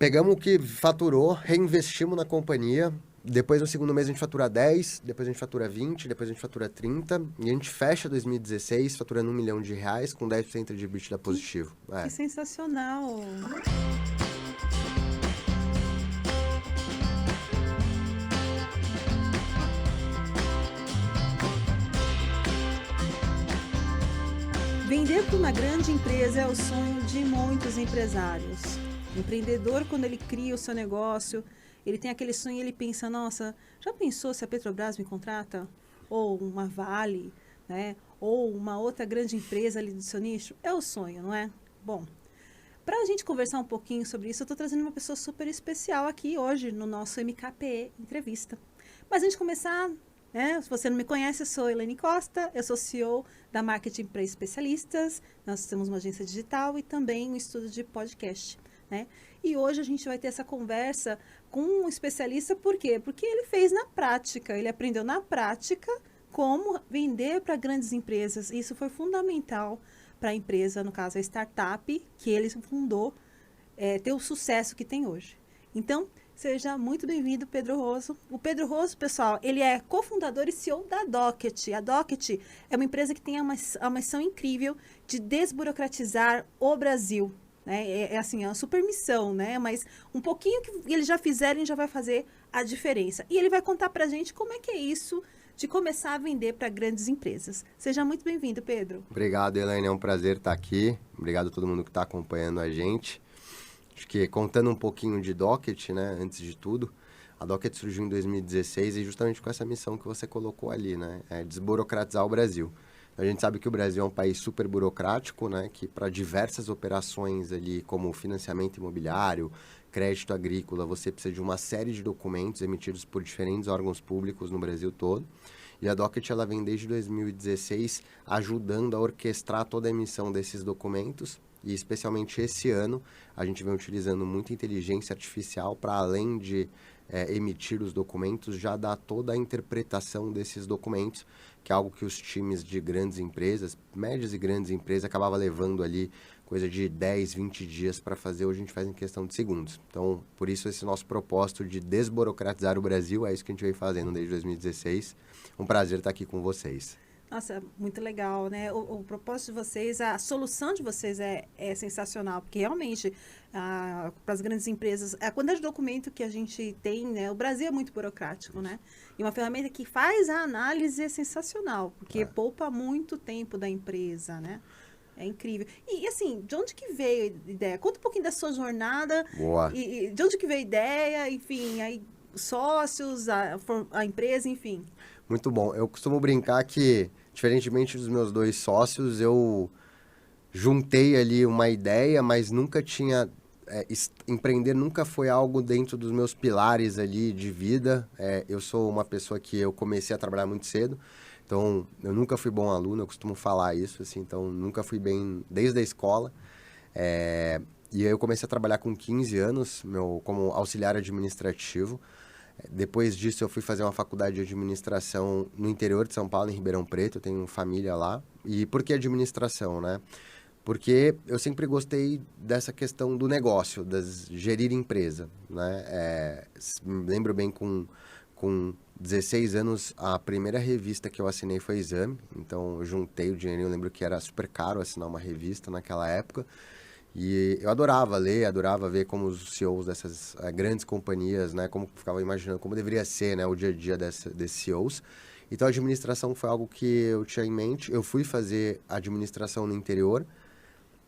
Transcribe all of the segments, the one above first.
Pegamos o que faturou, reinvestimos na companhia. Depois, no segundo mês, a gente fatura 10, depois a gente fatura 20, depois a gente fatura 30. E a gente fecha 2016 faturando R$ 1 milhão com 10% de EBITDA positivo. Que sensacional! Vender para uma grande empresa é o sonho de muitos empresários. O empreendedor, quando ele cria o seu negócio, ele tem aquele sonho e ele pensa, nossa, já pensou se a Petrobras me contrata? Ou uma Vale, né? Ou uma outra grande empresa ali do seu nicho? É o sonho, não é? Bom, para a gente conversar um pouquinho sobre isso, eu estou trazendo uma pessoa super especial aqui hoje no nosso MKPE Entrevista. Mas antes de começar, né, se você não me conhece, eu sou Elaine Costa, eu sou CEO da Marketing para Especialistas, nós temos uma agência digital e também um estúdio de podcast, né? E hoje a gente vai ter essa conversa com um especialista, por quê? Porque ele fez na prática, ele aprendeu na prática como vender para grandes empresas. Isso foi fundamental para a empresa, no caso a startup, que ele fundou, ter o sucesso que tem hoje. Então, seja muito bem-vindo, Pedro Rosso. O Pedro Rosso, pessoal, ele é cofundador e CEO da Docket. A Docket é uma empresa que tem uma missão incrível de desburocratizar o Brasil. Né? É uma super missão, né? Mas um pouquinho que eles já fizeram, ele já vai fazer a diferença. E ele vai contar para a gente como é que é isso de começar a vender para grandes empresas. Seja muito bem-vindo, Pedro. Obrigado, Elaine. É um prazer estar aqui. Obrigado a todo mundo que está acompanhando a gente. Acho que contando um pouquinho de Docket, né, antes de tudo, a Docket surgiu em 2016 e justamente com essa missão que você colocou ali, né, é desburocratizar o Brasil. A gente sabe que o Brasil é um país super burocrático, né, que para diversas operações ali, como financiamento imobiliário, crédito agrícola, você precisa de uma série de documentos emitidos por diferentes órgãos públicos no Brasil todo. E a Docket, ela vem desde 2016 ajudando a orquestrar toda a emissão desses documentos. E especialmente esse ano, a gente vem utilizando muita inteligência artificial para, além de emitir os documentos, já dar toda a interpretação desses documentos, que é algo que os times de grandes empresas, médias e grandes empresas, acabavam levando ali coisa de 10, 20 dias para fazer. Hoje a gente faz em questão de segundos. Então, por isso esse nosso propósito de desburocratizar o Brasil, é isso que a gente vem fazendo desde 2016. Um prazer estar aqui com vocês. Nossa, muito legal, né? O propósito de vocês, a solução de vocês é sensacional, porque realmente, para as grandes empresas, a quantidade de documento que a gente tem, né? O Brasil é muito burocrático, né? E uma ferramenta que faz a análise é sensacional, porque poupa muito tempo da empresa, né? É incrível. E assim, de onde que veio a ideia? Conta um pouquinho da sua jornada. Boa. E de onde que veio a ideia, enfim, aí sócios, a empresa, enfim. Muito bom. Eu costumo brincar que, diferentemente dos meus dois sócios, eu juntei ali uma ideia, mas nunca tinha... empreender nunca foi algo dentro dos meus pilares ali de vida. Eu sou uma pessoa que eu comecei a trabalhar muito cedo, então eu nunca fui bom aluno, eu costumo falar isso, assim, então nunca fui bem desde a escola. E aí eu comecei a trabalhar com 15 anos, como auxiliar administrativo. Depois disso, eu fui fazer uma faculdade de administração no interior de São Paulo, em Ribeirão Preto. Eu tenho família lá. E por que administração, né? Porque eu sempre gostei dessa questão do negócio, gerir empresa, né? Me lembro bem, com 16 anos, a primeira revista que eu assinei foi Exame. Então, eu juntei o dinheirinho. Eu lembro que era super caro assinar uma revista naquela época. E eu adorava ler, adorava ver como os CEOs dessas grandes companhias, né, como ficava imaginando como deveria ser, né, o dia a dia desses CEOs. Então, a administração foi algo que eu tinha em mente. Eu fui fazer administração no interior,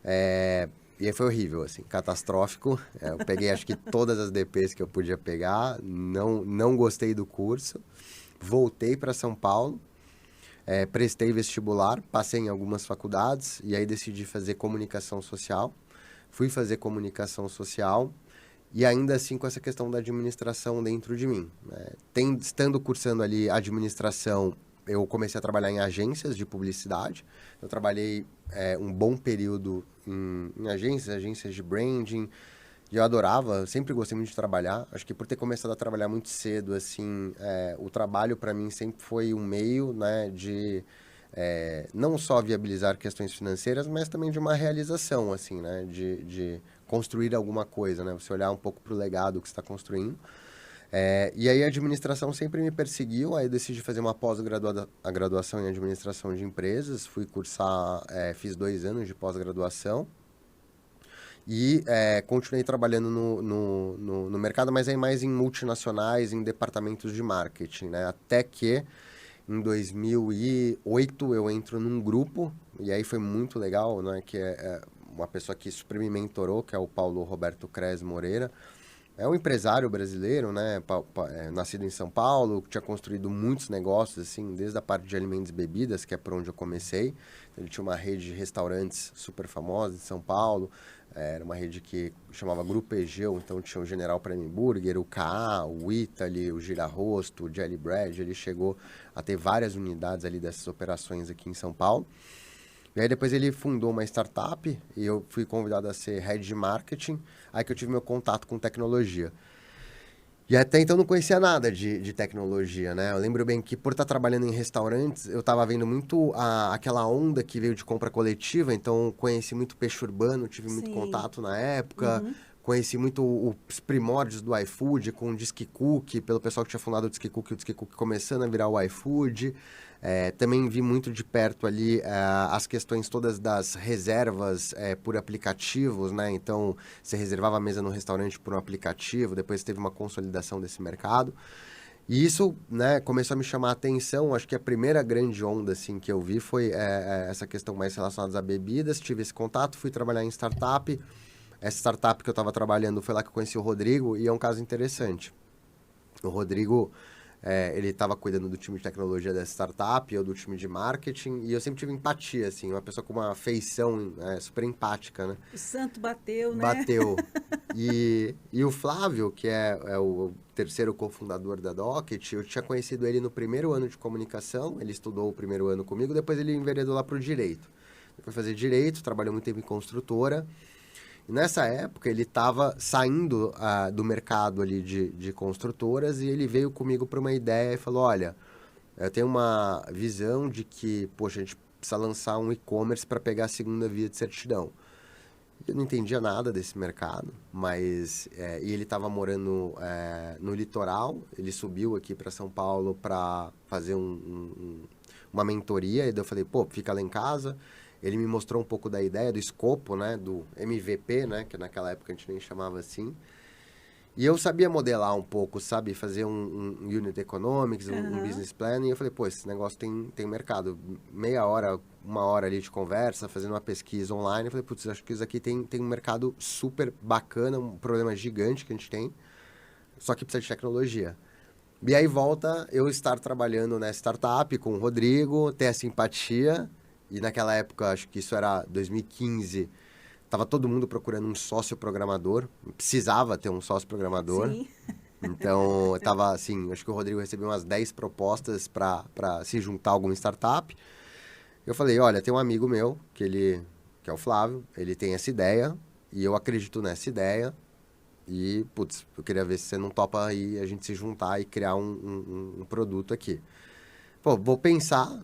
e aí foi horrível, assim, catastrófico. Eu peguei, acho que todas as DPs que eu podia pegar, não gostei do curso. Voltei para São Paulo, prestei vestibular, passei em algumas faculdades, e aí decidi fazer comunicação social. Fui fazer comunicação social e ainda assim com essa questão da administração dentro de mim. Estando cursando ali administração, eu comecei a trabalhar em agências de publicidade. Eu trabalhei um bom período em agências de branding. E eu adorava, sempre gostei muito de trabalhar. Acho que por ter começado a trabalhar muito cedo, assim, o trabalho para mim sempre foi um meio, né, de... não só viabilizar questões financeiras, mas também de uma realização, assim, né? De construir alguma coisa, né? Você olhar um pouco para o legado que você está construindo. E aí a administração sempre me perseguiu, aí eu decidi fazer uma pós-graduação em administração de empresas, fui cursar, fiz 2 anos de pós-graduação e continuei trabalhando no mercado, mas aí mais em multinacionais, em departamentos de marketing, né? Até que em 2008 eu entro num grupo, e aí foi muito legal, né? Que é uma pessoa que super me mentorou, que é o Paulo Roberto Cres Moreira. É um empresário brasileiro, né? Nascido em São Paulo, que tinha construído muitos negócios, assim, desde a parte de alimentos e bebidas, que é por onde eu comecei. Ele tinha uma rede de restaurantes super famosa em São Paulo. Era uma rede que chamava Grupo Egeu, então tinha o General Prime Burger, o KA, o Italy, o Gira-Rosto, o Jelly Bread. Ele chegou a ter várias unidades ali dessas operações aqui em São Paulo. E aí depois ele fundou uma startup e eu fui convidado a ser head de marketing, aí que eu tive meu contato com tecnologia. E até então não conhecia nada de tecnologia, né? Eu lembro bem que por estar trabalhando em restaurantes, eu estava vendo muito aquela onda que veio de compra coletiva, então conheci muito peixe urbano, tive muito Sim. contato na época, conheci muito os primórdios do iFood com o Disque Cookie, pelo pessoal que tinha fundado o Disque Cookie começando a virar o iFood. Também vi muito de perto ali as questões todas das reservas por aplicativos, né? Então, você reservava a mesa no restaurante por um aplicativo, depois teve uma consolidação desse mercado. E isso, né, começou a me chamar a atenção. Acho que a primeira grande onda assim, que eu vi foi essa questão mais relacionada a bebidas. Tive esse contato, fui trabalhar em startup. Essa startup que eu estava trabalhando foi lá que eu conheci o Rodrigo, e é um caso interessante. O Rodrigo... ele estava cuidando do time de tecnologia dessa startup, eu do time de marketing, e eu sempre tive empatia, assim, uma pessoa com uma feição super empática, né? O santo bateu, né? Bateu. E o Flávio, que é o terceiro cofundador da Docket, eu tinha conhecido ele no primeiro ano de comunicação, ele estudou o primeiro ano comigo, depois ele enveredou lá para o direito. Ele foi fazer direito, trabalhou muito tempo em construtora. E nessa época, ele estava saindo do mercado ali de construtoras e ele veio comigo para uma ideia e falou, olha, eu tenho uma visão de que, poxa, a gente precisa lançar um e-commerce para pegar a segunda via de certidão. Eu não entendia nada desse mercado, mas... e ele estava morando no litoral, ele subiu aqui para São Paulo para fazer uma mentoria, e daí eu falei, pô, fica lá em casa. Ele me mostrou um pouco da ideia, do escopo, né, do MVP, né, que naquela época a gente nem chamava assim. E eu sabia modelar um pouco, sabe, fazer um unit economics, um business plan, e eu falei, pô, esse negócio tem mercado. Meia hora, 1 hora ali de conversa, fazendo uma pesquisa online, eu falei, putz, acho que isso aqui tem um mercado super bacana, um problema gigante que a gente tem, só que precisa de tecnologia. E aí volta eu estar trabalhando nessa startup com o Rodrigo, ter essa empatia. E naquela época, acho que isso era 2015, estava todo mundo procurando um sócio programador. Precisava ter um sócio programador. Sim. Então, estava assim, acho que o Rodrigo recebeu umas 10 propostas para se juntar a alguma startup. Eu falei, olha, tem um amigo meu, que é o Flávio, ele tem essa ideia, e eu acredito nessa ideia. E, putz, eu queria ver se você não topa aí a gente se juntar e criar um produto aqui. Pô, vou pensar...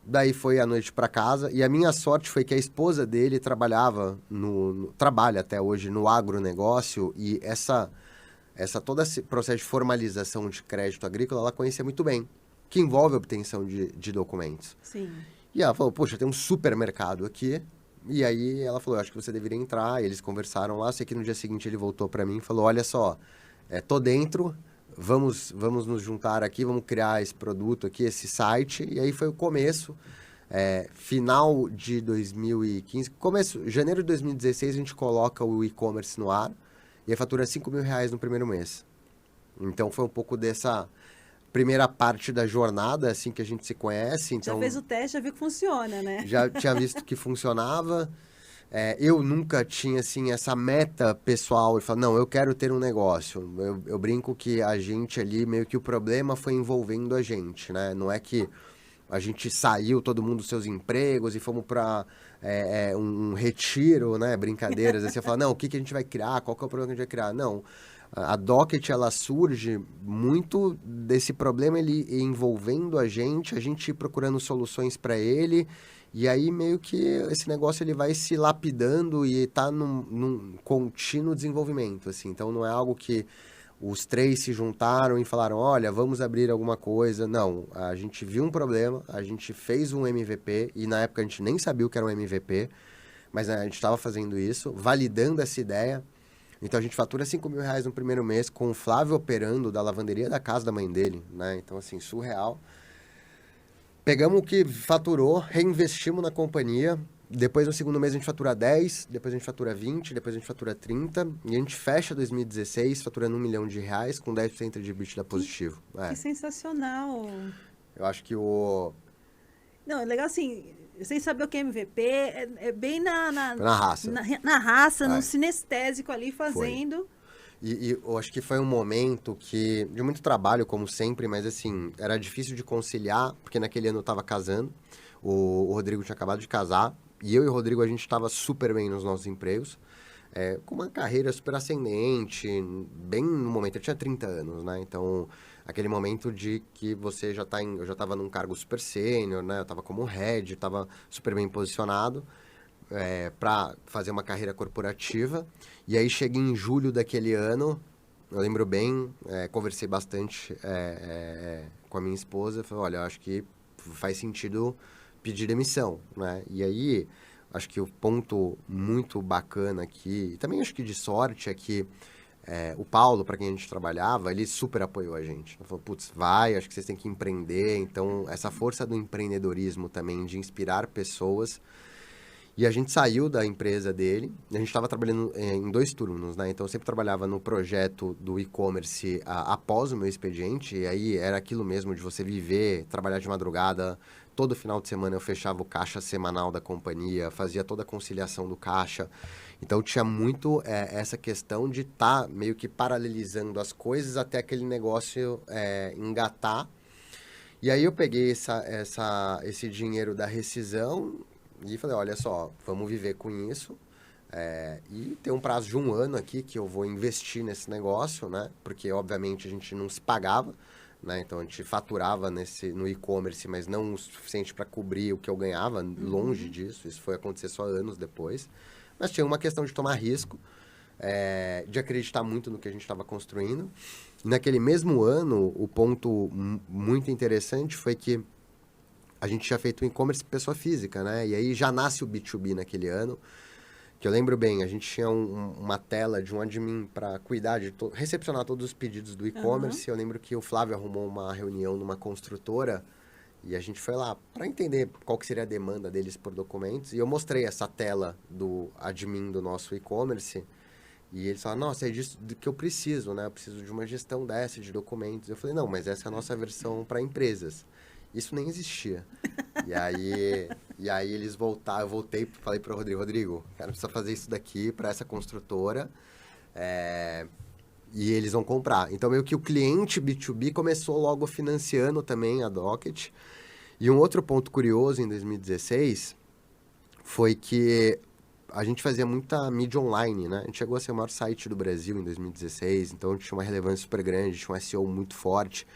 Daí foi a noite para casa, e a minha sorte foi que a esposa dele trabalhava, trabalha até hoje no agronegócio, e todo esse processo de formalização de crédito agrícola, ela conhecia muito bem, que envolve a obtenção de documentos. Sim. E ela falou, poxa, tem um supermercado aqui, e aí ela falou, acho que você deveria entrar, e eles conversaram lá, sei que no dia seguinte ele voltou para mim e falou, olha só, tô dentro... Vamos nos juntar aqui, vamos criar esse produto aqui, esse site. E aí foi o começo, final de 2015, janeiro de 2016, a gente coloca o e-commerce no ar e aí fatura R$5.000 no primeiro mês. Então foi um pouco dessa primeira parte da jornada, assim que a gente se conhece. Então, já fez o teste, já viu que funciona, né? Já tinha visto que funcionava. Eu nunca tinha, assim, essa meta pessoal e falar, não, eu quero ter um negócio. Eu brinco que a gente ali, meio que o problema foi envolvendo a gente, né? Não é que a gente saiu, todo mundo dos seus empregos e fomos para um retiro, né? Brincadeiras, assim, você fala, não, o que a gente vai criar? Qual que é o problema que a gente vai criar? Não, a Docket, ela surge muito desse problema, ele envolvendo a gente procurando soluções para ele. E aí, meio que esse negócio ele vai se lapidando e tá num contínuo desenvolvimento, assim. Então, não é algo que os três se juntaram e falaram, olha, vamos abrir alguma coisa. Não, a gente viu um problema, a gente fez um MVP, e na época a gente nem sabia o que era um MVP, mas a gente estava fazendo isso, validando essa ideia. Então, a gente fatura R$ 5.000 no primeiro mês com o Flávio operando da lavanderia da casa da mãe dele, né? Então, assim, surreal. Pegamos o que faturou, reinvestimos na companhia. Depois, no segundo mês, a gente fatura 10, depois a gente fatura 20, depois a gente fatura 30. E a gente fecha 2016 faturando R$ 1 milhão com 10% de EBITDA positivo. Que sensacional. Eu acho que o... Não, é legal assim, sem saber o que é MVP, é bem na raça. Na raça, no sinestésico ali fazendo. E eu acho que foi um momento de muito trabalho, como sempre, mas assim, era difícil de conciliar, porque naquele ano eu estava casando, o Rodrigo tinha acabado de casar, e eu e o Rodrigo, a gente estava super bem nos nossos empregos, com uma carreira super ascendente, bem no momento, eu tinha 30 anos, né? Então, aquele momento de que você já tá eu já estava num cargo super sênior, né? Eu estava como head, estava super bem posicionado, para fazer uma carreira corporativa. E aí cheguei em julho daquele ano, eu lembro bem, conversei bastante com a minha esposa, falei, olha, eu acho que faz sentido pedir demissão, né? E aí, acho que o ponto muito bacana aqui, e também acho que de sorte, é que o Paulo, para quem a gente trabalhava, ele super apoiou a gente. Ele falou, putz, acho que vocês têm que empreender. Então, essa força do empreendedorismo também, de inspirar pessoas. E a gente saiu da empresa dele, a gente estava trabalhando em 2 turnos, né? Então, eu sempre trabalhava no projeto do e-commerce após o meu expediente, e aí era aquilo mesmo de você viver, trabalhar de madrugada. Todo final de semana eu fechava o caixa semanal da companhia, fazia toda a conciliação do caixa. Então, tinha muito essa questão de estar meio que paralelizando as coisas até aquele negócio engatar. E aí, eu peguei esse dinheiro da rescisão e falei, olha só, vamos viver com isso. E tem um prazo de 1 ano aqui que eu vou investir nesse negócio, né? Porque, obviamente, a gente não se pagava, né? Então, a gente faturava no e-commerce, mas não o suficiente para cobrir o que eu ganhava, longe disso. Isso foi acontecer só anos depois. Mas tinha uma questão de tomar risco, de acreditar muito no que a gente estava construindo. E naquele mesmo ano, o ponto muito interessante foi que a gente tinha feito um e-commerce pessoa física, né? E aí já nasce o B2B naquele ano, que eu lembro bem, a gente tinha uma tela de um admin para cuidar recepcionar todos os pedidos do e-commerce. Eu lembro que o Flávio arrumou uma reunião numa construtora e a gente foi lá para entender qual que seria a demanda deles por documentos. E eu mostrei essa tela do admin do nosso e-commerce e eles falaram, nossa, é disso que eu preciso, né? Eu preciso de uma gestão dessa de documentos. Eu falei, não, mas essa é a nossa versão para empresas. Isso nem existia. E aí eles voltaram, eu voltei e falei para o Rodrigo, cara, precisa fazer isso daqui para essa construtora, e eles vão comprar. Então, meio que o cliente B2B começou logo financiando também a Docket. E um outro ponto curioso em 2016 foi que a gente fazia muita mídia online, né? A gente chegou a ser o maior site do Brasil em 2016, então a gente tinha uma relevância super grande, tinha um SEO muito forte.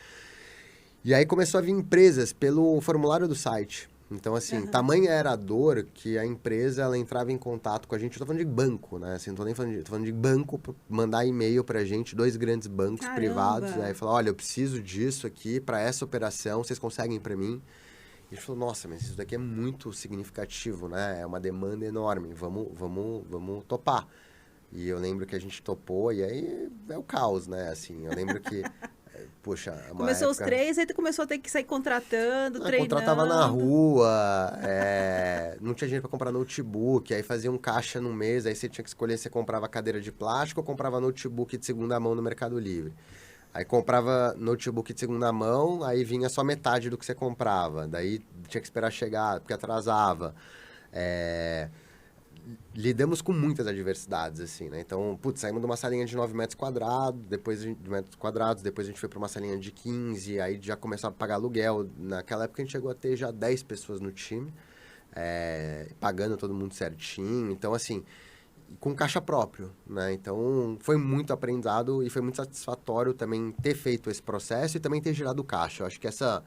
E aí começou a vir empresas pelo formulário do site. Então, assim, tamanha era a dor que a empresa ela entrava em contato com a gente. Eu tô falando de banco, né? Assim, não tô nem falando tô falando de banco, mandar e-mail pra gente, 2 grandes bancos privados. Aí falar, olha, eu preciso disso aqui para essa operação, vocês conseguem para mim? E a gente falou, nossa, mas isso daqui é muito significativo, né? É uma demanda enorme, vamos topar. E eu lembro que a gente topou, e aí é o caos, né? Assim, eu lembro que... Poxa, começou época... os 3, aí tu começou a ter que sair contratando, treinando. Contratava na rua, não tinha dinheiro para comprar notebook, aí fazia um caixa no mês, aí você tinha que escolher se você comprava cadeira de plástico ou comprava notebook de segunda mão no Mercado Livre. Aí comprava notebook de segunda mão, aí vinha só metade do que você comprava, daí tinha que esperar chegar, porque atrasava. Lidamos com muitas adversidades, assim, né? Então, saímos de uma salinha de 9 metros quadrados, depois a gente foi para uma salinha de 15, aí já começou a pagar aluguel. Naquela época a gente chegou a ter já 10 pessoas no time, pagando todo mundo certinho. Então, assim, com caixa próprio, né? Então, foi muito aprendizado e foi muito satisfatório também ter feito esse processo e também ter girado caixa. Eu acho que essa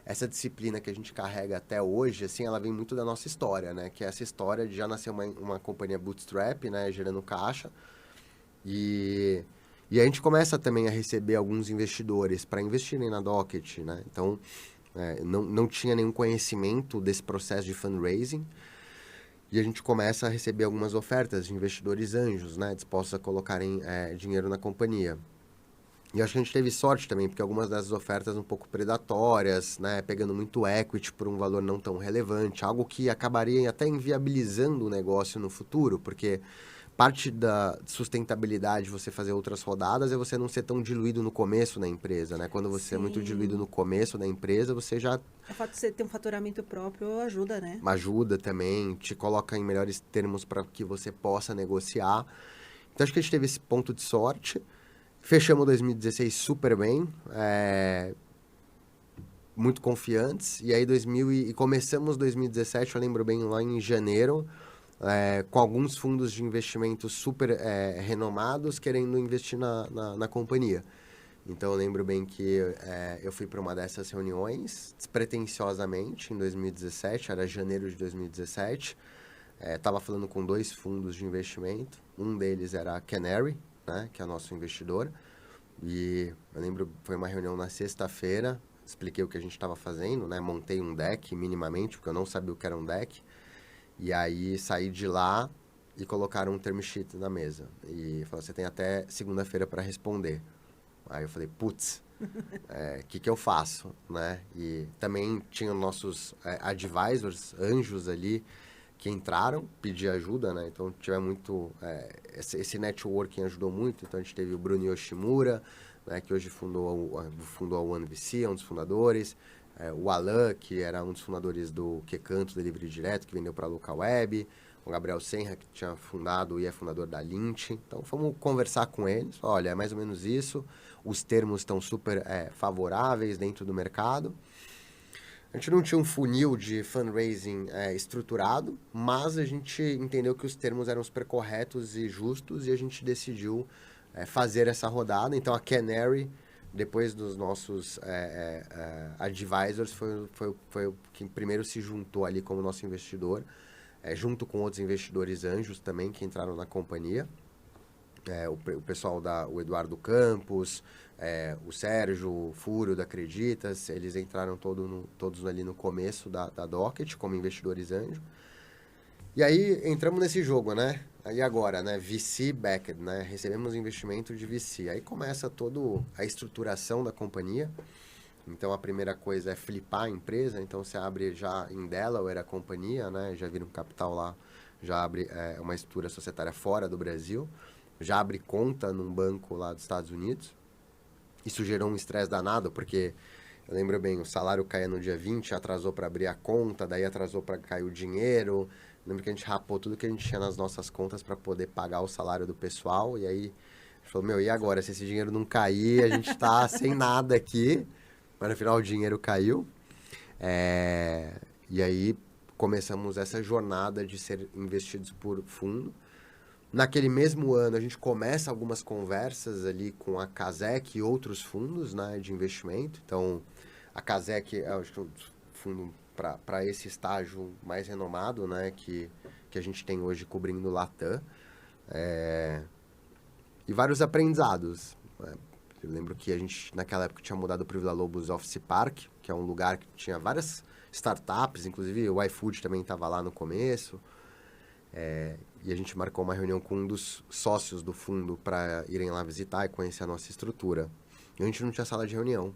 essa disciplina que a gente carrega até hoje, assim, ela vem muito da nossa história, né? Que é essa história de já nascer uma companhia bootstrap, né? Gerando caixa. E, e a gente começa também a receber alguns investidores para investirem na Docket, né? Então, não tinha nenhum conhecimento desse processo de fundraising. E a gente começa a receber algumas ofertas de investidores anjos, né? Dispostos a colocarem dinheiro na companhia. E acho que a gente teve sorte também, porque algumas dessas ofertas um pouco predatórias, né? Pegando muito equity por um valor não tão relevante, algo que acabaria até inviabilizando o negócio no futuro, porque parte da sustentabilidade de você fazer outras rodadas é você não ser tão diluído no começo da empresa, né? Quando você é muito diluído no começo da empresa, você já... O fato de você ter um faturamento próprio ajuda, né? ajuda também, te coloca em melhores termos para que você possa negociar. Então, acho que a gente teve esse ponto de sorte. Fechamos 2016 super bem, muito confiantes. E aí, começamos 2017, eu lembro bem, lá em janeiro, com alguns fundos de investimento super renomados querendo investir na companhia. Então, eu lembro bem que eu fui para uma dessas reuniões, despretensiosamente, em 2017, era janeiro de 2017. Estava falando com 2 fundos de investimento. Um deles era a Canary, né, que é nosso investidor. E eu lembro, foi uma reunião na sexta-feira, expliquei o que a gente estava fazendo, né? Montei um deck minimamente, porque eu não sabia o que era um deck. E aí saí de lá e colocaram um term sheet na mesa. E falaram, você tem até segunda-feira para responder. Aí eu falei, putz, que eu faço, né? E também tinham nossos advisors, anjos ali, que entraram, pedir ajuda, né? Então, tiver muito... esse networking ajudou muito. Então, a gente teve o Bruno Yoshimura, né? Que hoje fundou a OneVC, é um dos fundadores. O Alan, que era um dos fundadores do QCanto Delivery Direto, que vendeu para a Local Web. O Gabriel Senra, que tinha fundado e é fundador da Lint. Então, fomos conversar com eles. Olha, é mais ou menos isso. Os termos estão super favoráveis dentro do mercado. A gente não tinha um funil de fundraising estruturado, mas a gente entendeu que os termos eram super corretos e justos e a gente decidiu fazer essa rodada. Então, a Canary, depois dos nossos advisors, foi o que primeiro se juntou ali como nosso investidor, junto com outros investidores anjos também que entraram na companhia. O pessoal o Eduardo Campos, o Sérgio, o Fúrio da Acreditas, eles entraram todos ali no começo da Docket como investidores anjo. E aí entramos nesse jogo, né? Aí agora, né? VC backed, né? Recebemos investimento de VC. Aí começa toda a estruturação da companhia. Então a primeira coisa é flipar a empresa. Então você abre já em Delaware a companhia, né? Já vira um capital lá, já abre uma estrutura societária fora do Brasil. Já abre conta num banco lá dos Estados Unidos. Isso gerou um estresse danado, porque eu lembro bem, o salário caía no dia 20, atrasou para abrir a conta, daí atrasou para cair o dinheiro. Eu lembro que a gente rapou tudo que a gente tinha nas nossas contas para poder pagar o salário do pessoal. E aí, a gente falou, e agora? Se esse dinheiro não cair, a gente tá sem nada aqui. Mas no final o dinheiro caiu. E aí começamos essa jornada de ser investidos por fundo. Naquele mesmo ano, a gente começa algumas conversas ali com a Casec e outros fundos, né, de investimento. Então, a Casec é, acho que, um fundo para esse estágio mais renomado, né, que a gente tem hoje cobrindo o Latam. E vários aprendizados. Eu lembro que a gente, naquela época, tinha mudado para o Villa Lobos Office Park, que é um lugar que tinha várias startups, inclusive o iFood também estava lá no começo. E a gente marcou uma reunião com um dos sócios do fundo para irem lá visitar e conhecer a nossa estrutura. E a gente não tinha sala de reunião.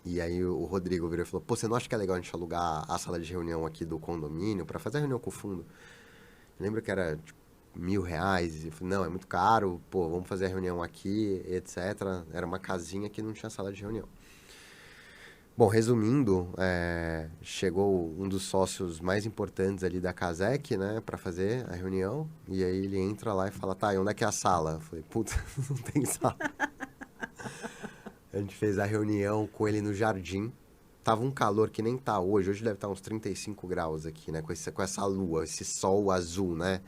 E aí o Rodrigo virou e falou, você não acha que é legal a gente alugar a sala de reunião aqui do condomínio para fazer a reunião com o fundo? Eu lembro que era tipo, R$1.000. E eu falei, não, é muito caro, vamos fazer a reunião aqui, etc. Era uma casinha que não tinha sala de reunião. Bom, resumindo, chegou um dos sócios mais importantes ali da Casec, né, para fazer a reunião. E aí ele entra lá e fala, tá, e onde é que é a sala? Eu falei, puta, não tem sala. A gente fez a reunião com ele no jardim. Tava um calor que nem tá hoje. Hoje deve estar uns 35 graus aqui, né, com essa lua, esse sol azul, né.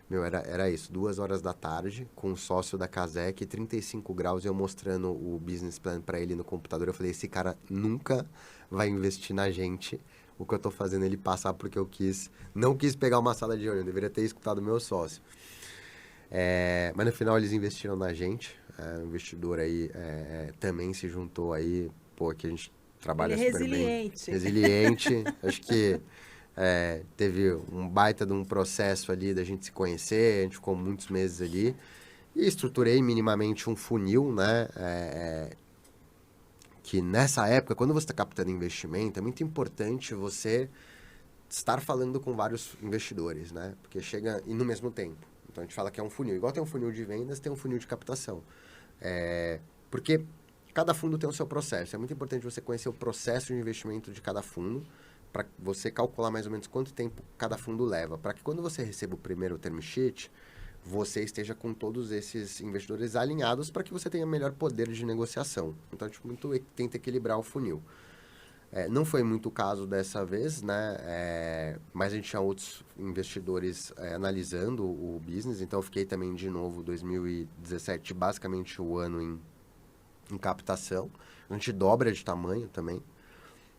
Meu, era isso, 2 horas da tarde, com o sócio da Casec, 35 graus, e eu mostrando o business plan para ele no computador. Eu falei, esse cara nunca vai investir na gente. O que eu tô fazendo ele passar porque eu não quis pegar uma sala de reunião, eu deveria ter escutado o meu sócio. Mas no final eles investiram na gente, o investidor aí também se juntou aí, pô, que a gente trabalha Ele é super bem. resiliente. Resiliente, acho que teve um baita de um processo ali da gente se conhecer, a gente ficou muitos meses ali, e estruturei minimamente um funil, né, que nessa época, quando você está captando investimento, é muito importante você estar falando com vários investidores, né, porque chega e no mesmo tempo. Então a gente fala que é um funil, igual tem um funil de vendas, tem um funil de captação. Porque cada fundo tem o seu processo, é muito importante você conhecer o processo de investimento de cada fundo, para você calcular mais ou menos quanto tempo cada fundo leva, para que quando você receba o primeiro term sheet, você esteja com todos esses investidores alinhados para que você tenha melhor poder de negociação. Então, a gente tenta equilibrar o funil. Não foi muito o caso dessa vez, né? Mas a gente tinha outros investidores analisando o business, então eu fiquei também de novo 2017, basicamente o ano em captação. A gente dobra de tamanho também.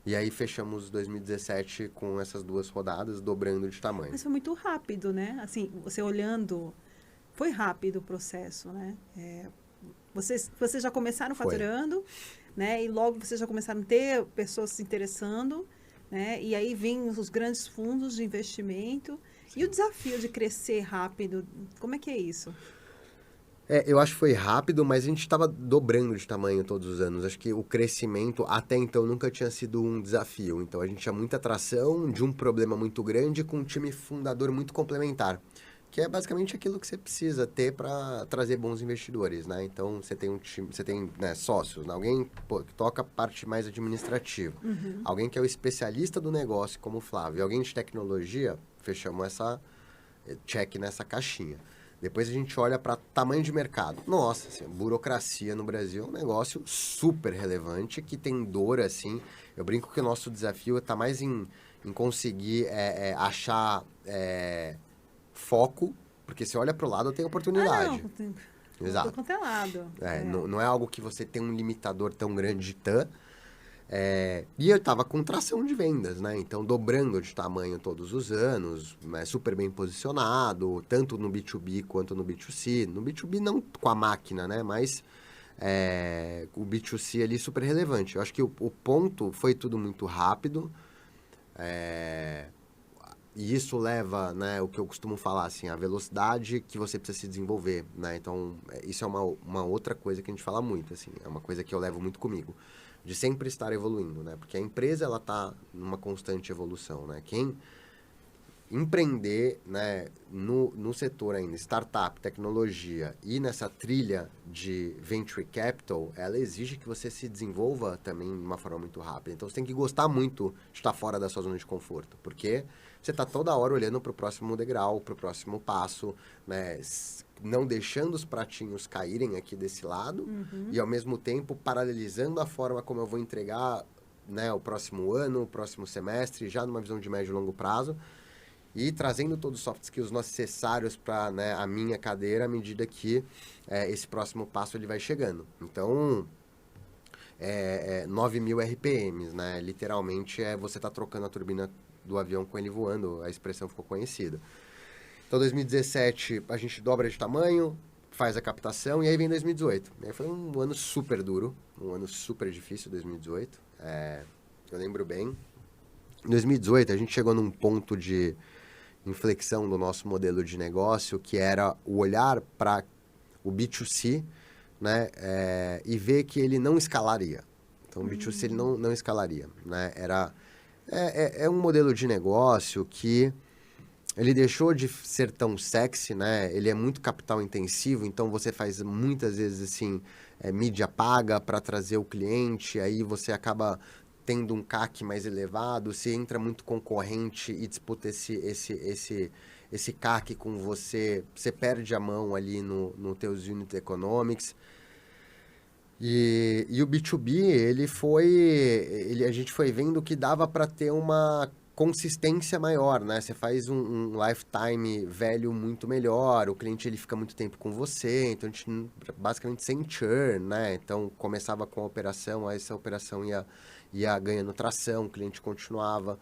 E aí fechamos 2017 com essas 2 rodadas, dobrando de tamanho. Mas foi muito rápido, né? Assim, você olhando, foi rápido o processo, né? Vocês já começaram Foi. faturando, né? E logo vocês já começaram a ter pessoas se interessando, né? E aí vêm os grandes fundos de investimento. E o desafio de crescer rápido, como é que é isso? Eu acho que foi rápido, mas a gente estava dobrando de tamanho todos os anos. Acho que o crescimento até então nunca tinha sido um desafio. Então a gente tinha muita atração de um problema muito grande com um time fundador muito complementar. Que é basicamente aquilo que você precisa ter para trazer bons investidores, né? Então você tem um time, você tem, né, sócios, né? Alguém que toca a parte mais administrativa, alguém que é o especialista do negócio, como o Flávio, e alguém de tecnologia, fechamos essa check nessa caixinha. Depois a gente olha para tamanho de mercado. Nossa, assim, burocracia no Brasil é um negócio super relevante que tem dor, assim. Eu brinco que o nosso desafio está mais em conseguir achar foco, porque você olha para o lado tem oportunidade. Não, tem... Exato. Quanto é lado. Não é algo que você tem um limitador tão grande de TAM. E eu estava com tração de vendas, né? Então, dobrando de tamanho todos os anos, super bem posicionado, tanto no B2B quanto no B2C. No B2B não com a máquina, né? Mas o B2C ali super relevante. Eu acho que o ponto foi tudo muito rápido. E isso leva, né, o que eu costumo falar, assim, a velocidade que você precisa se desenvolver, né? Então, isso é uma outra coisa que a gente fala muito, assim, é uma coisa que eu levo muito comigo, de sempre estar evoluindo, né? Porque a empresa, ela tá numa constante evolução, né? Quem empreender, né, no setor ainda, startup, tecnologia e nessa trilha de venture capital, ela exige que você se desenvolva também de uma forma muito rápida. Então, você tem que gostar muito de estar fora da sua zona de conforto, porque você está toda hora olhando para o próximo degrau, para o próximo passo, né, não deixando os pratinhos caírem aqui desse lado e, ao mesmo tempo, paralelizando a forma como eu vou entregar, né, o próximo ano, o próximo semestre, já numa visão de médio e longo prazo, e trazendo todos os soft skills necessários para, né, a minha cadeira à medida que esse próximo passo ele vai chegando. Então, 9.000 RPMs, né? Literalmente você tá trocando a turbina do avião com ele voando, a expressão ficou conhecida. Então, 2017, a gente dobra de tamanho, faz a captação, e aí vem 2018. E aí foi um ano super duro, um ano super difícil, 2018. Eu lembro bem. Em 2018, a gente chegou num ponto de inflexão do nosso modelo de negócio, que era o olhar para o B2C, né, e ver que ele não escalaria. Então, o B2C ele não escalaria, né? É um modelo de negócio que ele deixou de ser tão sexy, né? Ele é muito capital intensivo, então você faz muitas vezes assim, mídia paga para trazer o cliente, aí você acaba tendo um CAC mais elevado, se entra muito concorrente e disputa esse CAC com você, você perde a mão ali no teus unit economics. E o B2B, a gente foi vendo que dava para ter uma consistência maior, né? Você faz um lifetime velho muito melhor, o cliente ele fica muito tempo com você, então a gente basicamente sem churn, né? Então começava com a operação, aí essa operação ia ganhando tração, o cliente continuava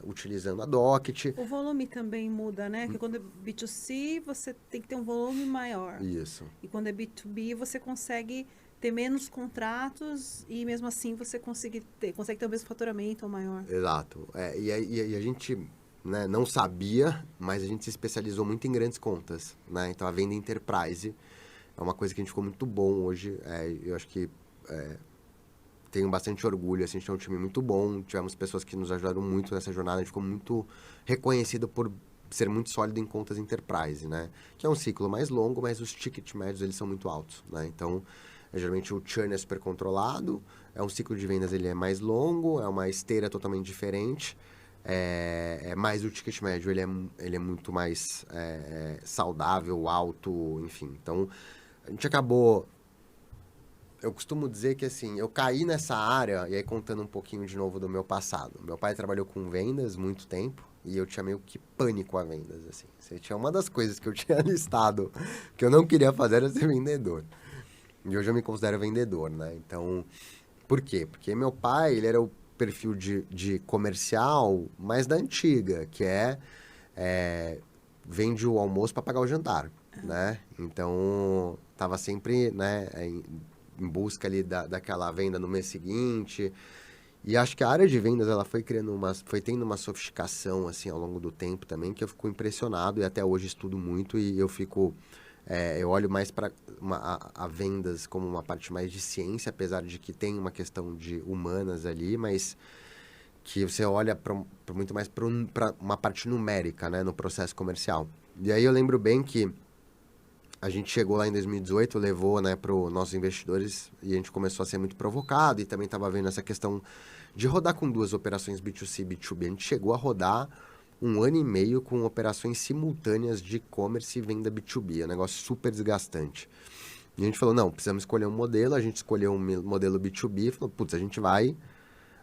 utilizando a Docket. O volume também muda, né? Porque quando é B2C, você tem que ter um volume maior. Isso. E quando é B2B, você consegue ter menos contratos e mesmo assim você consegue ter o mesmo faturamento ou maior. Exato. E a gente, né, não sabia, mas a gente se especializou muito em grandes contas, né? Então a venda enterprise é uma coisa que a gente ficou muito bom hoje. Eu acho que tenho bastante orgulho, assim, a gente tem um time muito bom, tivemos pessoas que nos ajudaram muito nessa jornada, a gente ficou muito reconhecido por ser muito sólido em contas enterprise, né? Que é um ciclo mais longo, mas os tickets médios, eles são muito altos, né? Então, geralmente o churn é super controlado, é um ciclo de vendas, ele é mais longo, é uma esteira totalmente diferente, mas o ticket médio, ele é muito mais saudável, alto, enfim. Então, a gente acabou... Eu costumo dizer que, assim, eu caí nessa área, e aí contando um pouquinho de novo do meu passado. Meu pai trabalhou com vendas muito tempo, e eu tinha meio que pânico a vendas, assim. Você tinha uma das coisas que eu tinha listado que eu não queria fazer era ser vendedor. E hoje eu me considero vendedor, né? Então, por quê? Porque meu pai, ele era o perfil de comercial mais da antiga, que vende o almoço para pagar o jantar, né? Então, tava sempre, né, em busca ali daquela venda no mês seguinte. E acho que a área de vendas, ela foi tendo uma sofisticação, assim, ao longo do tempo também, que eu fico impressionado e até hoje estudo muito e eu fico... eu olho mais para a vendas como uma parte mais de ciência, apesar de que tem uma questão de humanas ali, mas que você olha muito mais para uma parte numérica, né, no processo comercial. E aí eu lembro bem que a gente chegou lá em 2018, levou, né, para os nossos investidores e a gente começou a ser muito provocado e também estava vendo essa questão de rodar com duas operações B2C e B2B. A gente chegou a rodar 1 ano e meio com operações simultâneas de e-commerce e venda B2B. É um negócio super desgastante. E a gente falou, não, precisamos escolher um modelo. A gente escolheu um modelo B2B e falou, putz, a gente vai...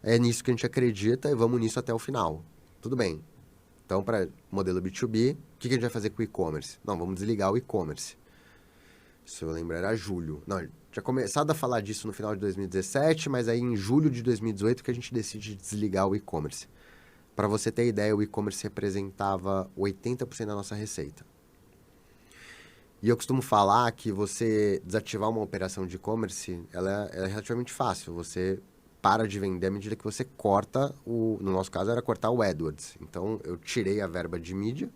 É nisso que a gente acredita e vamos nisso até o final. Tudo bem. Então, para modelo B2B, o que a gente vai fazer com o e-commerce? Não, vamos desligar o e-commerce. Se eu lembro, era julho. Não, tinha começado a falar disso no final de 2017, mas aí em julho de 2018 que a gente decide desligar o e-commerce. Para você ter ideia, o e-commerce representava 80% da nossa receita. E eu costumo falar que você desativar uma operação de e-commerce, ela é relativamente fácil. Você para de vender à medida que você corta no nosso caso, era cortar o AdWords. Então, eu tirei a verba de mídia.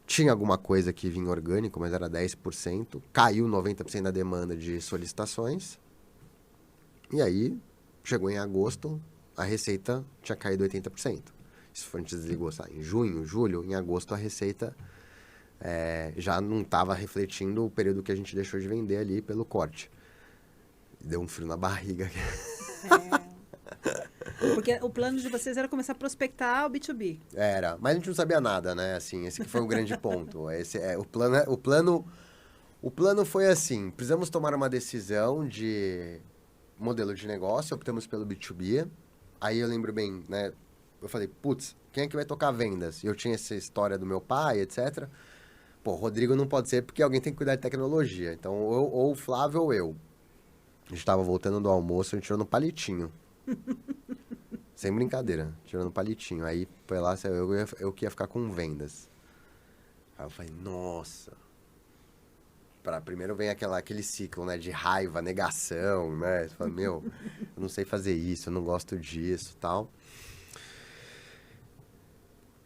Tinha alguma coisa que vinha orgânico, mas era 10%. Caiu 90% da demanda de solicitações. E aí, chegou em agosto, a receita tinha caído 80%. Isso foi, a gente desligou, sabe, em junho, julho, em agosto a receita já não estava refletindo o período que a gente deixou de vender ali pelo corte. Deu um frio na barriga. Porque o plano de vocês era começar a prospectar o B2B. Era, mas a gente não sabia nada, né? Assim, esse que foi o grande ponto. O plano foi assim, precisamos tomar uma decisão de modelo de negócio, optamos pelo B2B. Aí eu lembro bem, né? Eu falei, putz, quem é que vai tocar vendas? E eu tinha essa história do meu pai, etc. Pô, Rodrigo não pode ser porque alguém tem que cuidar de tecnologia. Então, ou o Flávio ou eu. A gente tava voltando do almoço, a gente tirou no palitinho. Sem brincadeira, tirando no palitinho. Aí, foi lá, eu que ia ficar com vendas. Aí eu falei, nossa... Primeiro vem aquele ciclo, né, de raiva, negação, né? Você fala, meu, eu não sei fazer isso, eu não gosto disso, tal.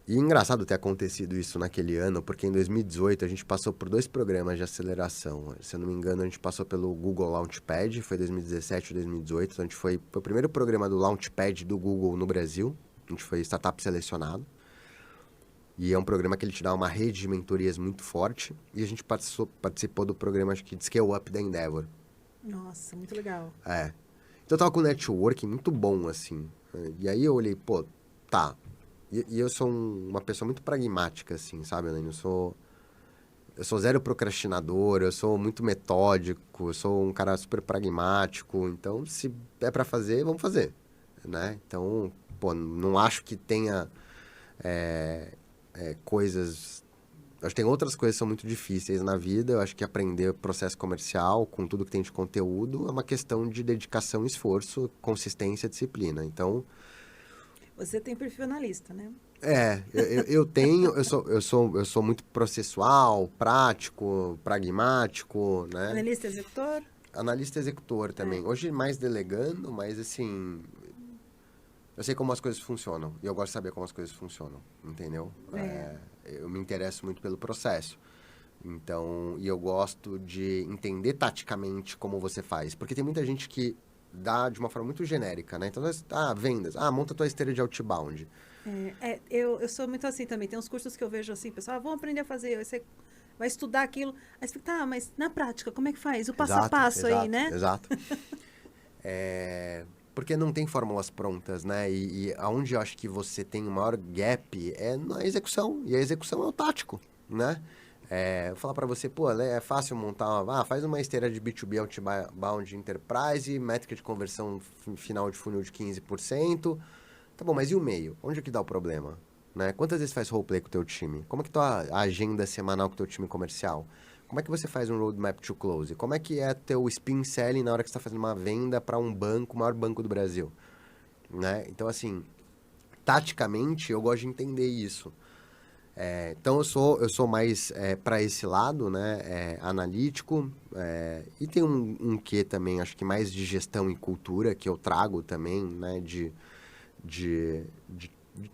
E engraçado ter acontecido isso naquele ano, porque em 2018 a gente passou por 2 programas de aceleração. Se eu não me engano, a gente passou pelo Google Launchpad, foi 2017 ou 2018. Então, foi o primeiro programa do Launchpad do Google no Brasil. A gente foi startup selecionado. E é um programa que ele te dá uma rede de mentorias muito forte. E a gente participou do programa, acho que de Scale Up da Endeavor. Nossa, muito legal. Então eu tava com um networking muito bom, assim. E aí eu olhei, pô, tá. E eu sou uma pessoa muito pragmática, assim, sabe, Elaine? Eu sou zero procrastinador, eu sou muito metódico, eu sou um cara super pragmático. Então, se é pra fazer, vamos fazer, né? Então, pô, não acho que tenha coisas... Acho que tem outras coisas que são muito difíceis na vida. Eu acho que aprender processo comercial com tudo que tem de conteúdo é uma questão de dedicação, esforço, consistência, disciplina. Então, Você tem perfil analista, né? eu sou muito processual, prático, pragmático, né? Analista executor? Analista executor também. Hoje mais delegando, mas assim, eu sei como as coisas funcionam e eu gosto de saber como as coisas funcionam, entendeu? Eu me interesso muito pelo processo. Então, e eu gosto de entender taticamente como você faz, porque tem muita gente que dá de uma forma muito genérica, né? Então, vendas, monta tua esteira de outbound. Eu sou muito assim também. Tem uns cursos que eu vejo assim, pessoal, vamos aprender a fazer. Aí você vai estudar aquilo. Aí você fica, tá, mas na prática, como é que faz? O passo a passo aí, né? Exato. Porque não tem fórmulas prontas, né? E aonde eu acho que você tem o maior gap é na execução. E a execução é o tático, né? Vou falar pra você, pô, é fácil montar faz uma esteira de B2B Outbound Enterprise, métrica de conversão final de funil de 15%. Tá bom, mas e o meio? Onde é que dá o problema? Né? Quantas vezes faz roleplay com o teu time? Como é que tá a agenda semanal com o teu time comercial? Como é que você faz um roadmap to close? Como é que é teu spin selling na hora que você está fazendo uma venda para um banco, o maior banco do Brasil? Né? Então, assim, taticamente, eu gosto de entender isso. Então, eu sou mais para esse lado, né? Analítico. E tem um quê também, acho que mais de gestão e cultura, que eu trago também, né? De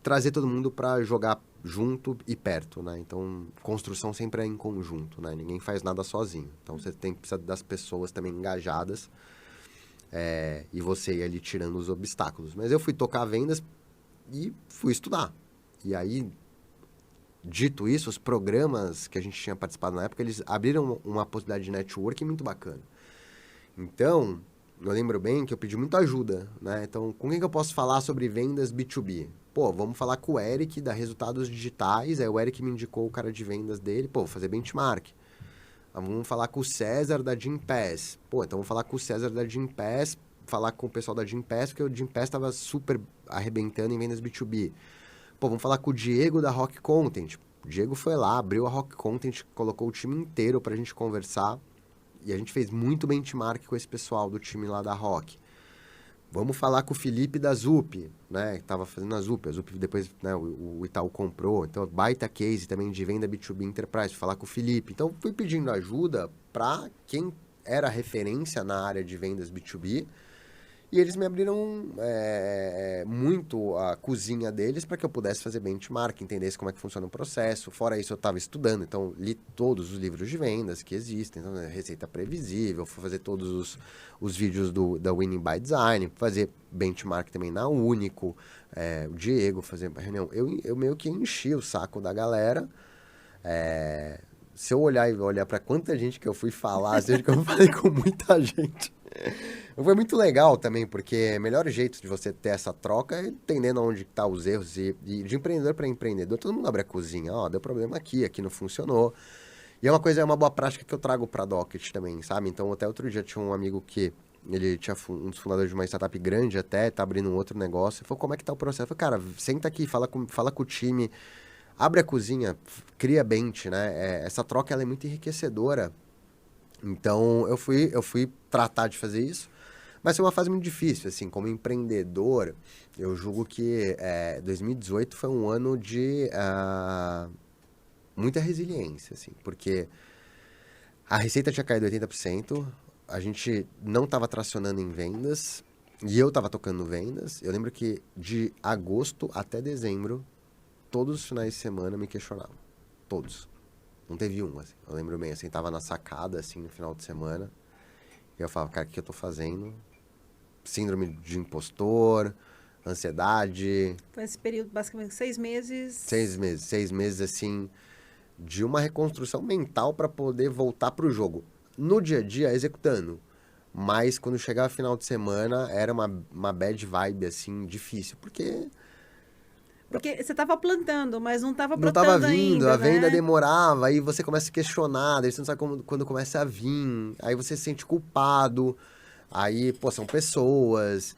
trazer todo mundo para jogar junto e perto, né? Então, construção sempre é em conjunto, né? Ninguém faz nada sozinho. Então, você precisa das pessoas também engajadas e você ir ali tirando os obstáculos. Mas eu fui tocar vendas e fui estudar. E aí, dito isso, os programas que a gente tinha participado na época, eles abriram uma possibilidade de networking muito bacana. Então, eu lembro bem que eu pedi muita ajuda, né? Então, com quem que eu posso falar sobre vendas B2B? Pô, vamos falar com o Eric da Resultados Digitais. Aí o Eric me indicou o cara de vendas dele. Pô, vou fazer benchmark. Vamos falar com o César da Gympass. Pô, então vamos falar com o César da Gympass, falar com o pessoal da Gympass, porque o Gympass estava super arrebentando em vendas B2B. Pô, vamos falar com o Diego da Rock Content. O Diego foi lá, abriu a Rock Content, colocou o time inteiro pra gente conversar. E a gente fez muito benchmark com esse pessoal do time lá da Rock. Vamos falar com o Felipe da Zup, né? Que tava fazendo a Zup depois, né, o Itaú comprou. Então, baita case também de venda B2B Enterprise, falar com o Felipe. Então, fui pedindo ajuda para quem era referência na área de vendas B2B. E eles me abriram muito a cozinha deles para que eu pudesse fazer benchmark, entendesse como é que funciona o processo. Fora isso, eu estava estudando, então li todos os livros de vendas que existem. Então, receita previsível, fui fazer todos os vídeos da Winning by Design, fazer benchmark também na Único, o Diego, fazer reunião. Eu meio que enchi o saco da galera. Se eu olhar para quanta gente que eu fui falar, seja que eu falei com muita gente... Foi muito legal também, porque o melhor jeito de você ter essa troca é entendendo onde estão os erros. E de empreendedor para empreendedor, todo mundo abre a cozinha. Deu problema aqui não funcionou. E é uma boa prática que eu trago para a Docket também, sabe? Então, até outro dia tinha um amigo que, ele tinha um dos fundadores de uma startup grande até, tá abrindo um outro negócio. Ele falou, como é que tá o processo? Eu falei, cara, senta aqui, fala com o time, abre a cozinha, cria bench, né? Essa troca, ela é muito enriquecedora. Então, eu fui tratar de fazer isso. Mas foi uma fase muito difícil, assim, como empreendedor, eu julgo que 2018 foi um ano de muita resiliência, assim, porque a receita tinha caído 80%, a gente não estava tracionando em vendas, e eu estava tocando vendas. Eu lembro que de agosto até dezembro, todos os finais de semana me questionavam, todos. Não teve um, assim, eu lembro bem, assim, tava na sacada, assim, no final de semana, e eu falava, cara, o que eu tô fazendo? Síndrome de impostor, ansiedade. Foi esse período, basicamente, 6 meses. 6 meses, assim, de uma reconstrução mental para poder voltar pro jogo. No dia a dia, executando. Mas quando chegava final de semana, era uma bad vibe, assim, difícil. Porque você estava plantando, mas não estava não brotando estava vindo, ainda, a venda né? demorava, aí você começa a se questionar, daí você não sabe quando começa a vir, aí você se sente culpado. Aí, pô, são pessoas,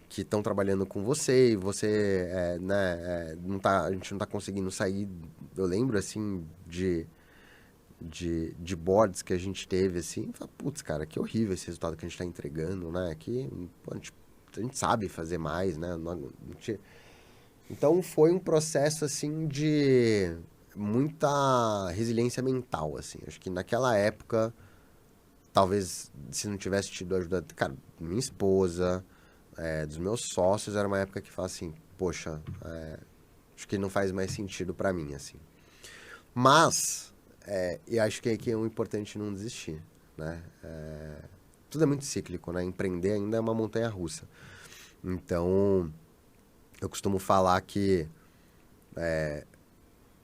que estão trabalhando com você e você, não tá, a gente não tá conseguindo sair. Eu lembro, assim, de boards que a gente teve, assim, e fala, putz, cara, que horrível esse resultado que a gente tá entregando, né? Que, pô, a gente sabe fazer mais, né? Então, foi um processo, assim, de muita resiliência mental, assim. Acho que naquela época, talvez, se não tivesse tido ajuda, cara, minha esposa, dos meus sócios, era uma época que fala assim, poxa, acho que não faz mais sentido pra mim, assim. Mas, eu acho que aqui é um importante não desistir, né? Tudo é muito cíclico, né? Empreender ainda é uma montanha-russa. Então, eu costumo falar que,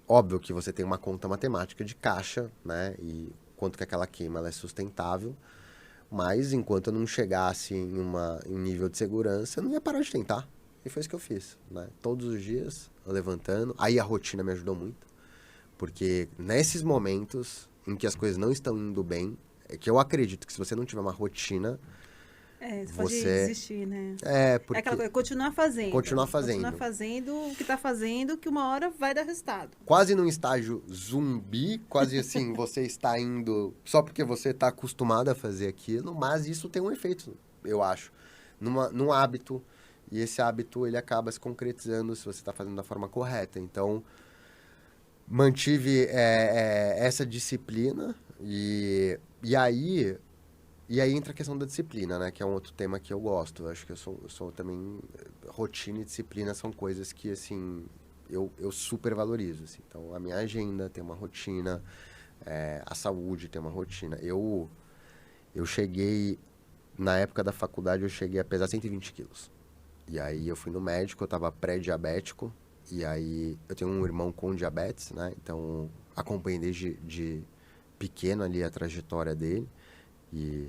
óbvio que você tem uma conta matemática de caixa, né? E quanto que aquela queima ela é sustentável, mas enquanto eu não chegasse em um nível de segurança, eu não ia parar de tentar. E foi isso que eu fiz, né? Todos os dias, eu levantando. Aí a rotina me ajudou muito. Porque nesses momentos em que as coisas não estão indo bem, é que eu acredito que se você não tiver uma rotina, Você pode você... desistir, né? É, É aquela porque... coisa, continuar fazendo. Continuar Continuar fazendo. fazendo o que tá fazendo, que uma hora vai dar resultado. Quase num estágio zumbi, quase assim, você está indo só porque você está acostumado a fazer aquilo, mas isso tem um efeito, eu acho, num hábito, e esse hábito ele acaba se concretizando se você está fazendo da forma correta. Então, mantive essa disciplina e aí entra a questão da disciplina, né? Que é um outro tema que eu gosto. Eu acho que eu sou também... Rotina e disciplina são coisas que, assim, eu super valorizo, assim. Então, a minha agenda tem uma rotina, a saúde tem uma rotina. Eu cheguei... Na época da faculdade, eu cheguei a pesar 120 quilos. E aí, eu fui no médico, eu tava pré-diabético. E aí, eu tenho um irmão com diabetes, né? Então, acompanhei desde pequeno ali a trajetória dele. E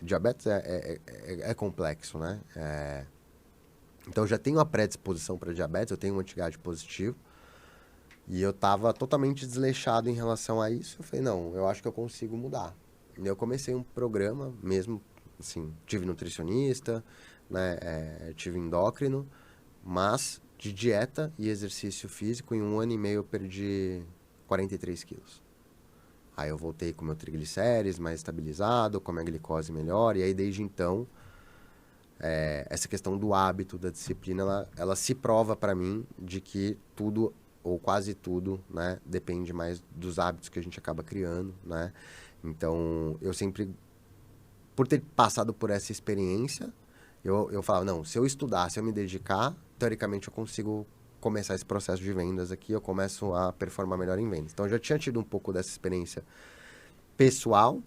diabetes é complexo, né? Então, eu já tenho uma predisposição para diabetes, eu tenho um antidiabetes positivo. E eu estava totalmente desleixado em relação a isso. Eu falei, não, eu acho que eu consigo mudar. E eu comecei um programa mesmo, assim, tive nutricionista, né? Tive endócrino, mas de dieta e exercício físico, em 1 ano e meio eu perdi 43 quilos. Aí eu voltei com meu triglicérides mais estabilizado, com a minha glicose melhor, e aí desde então, essa questão do hábito, da disciplina, ela se prova para mim de que tudo, ou quase tudo, né, depende mais dos hábitos que a gente acaba criando, né? Então, eu sempre, por ter passado por essa experiência, eu falava, não, se eu estudar, se eu me dedicar, teoricamente eu consigo começar esse processo de vendas aqui, eu começo a performar melhor em vendas. Então, eu já tinha tido um pouco dessa experiência pessoal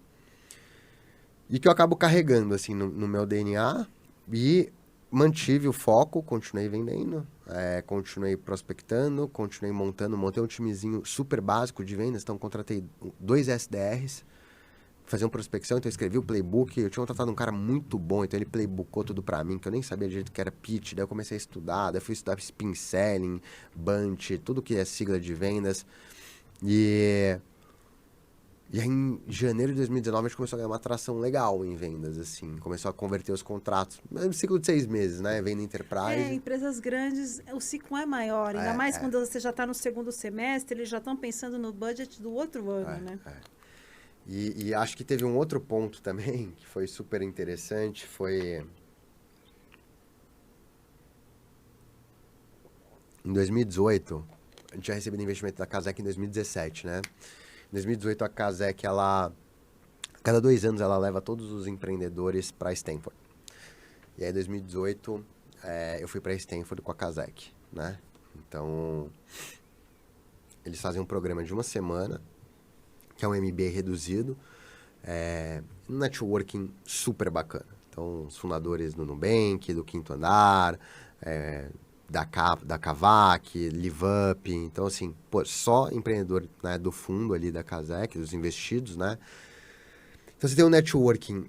e que eu acabo carregando, assim, no meu DNA e mantive o foco, continuei vendendo, continuei prospectando, continuei montei um timezinho super básico de vendas, então contratei 2 SDRs, fazer uma prospecção, então eu escrevi o playbook, eu tinha contratado um cara muito bom, então ele playbookou tudo pra mim, que eu nem sabia do jeito que era pitch, daí eu comecei a estudar, daí eu fui estudar spin selling, bunch, tudo que é sigla de vendas, e aí em janeiro de 2019 a gente começou a ganhar uma atração legal em vendas, assim, começou a converter os contratos, um ciclo de 6 meses, né, venda enterprise. Empresas grandes, o ciclo é maior, ainda mais quando você já está no segundo semestre, eles já estão pensando no budget do outro ano, né? E acho que teve um outro ponto também, que foi super interessante, foi... Em 2018, a gente tinha recebido investimento da Casec em 2017, né? Em 2018, a Casec, ela... Cada 2 anos, ela leva todos os empreendedores para Stanford. E aí, em 2018, eu fui para Stanford com a Casec, né? Então, eles fazem um programa de 1 semana, que é um MBA reduzido, um networking super bacana. Então, os fundadores do Nubank, do Quinto Andar, da Kavak, LiveUp. Então, assim, pô, só empreendedor, né, do fundo ali da Casec, dos investidos, né? Então, você tem um networking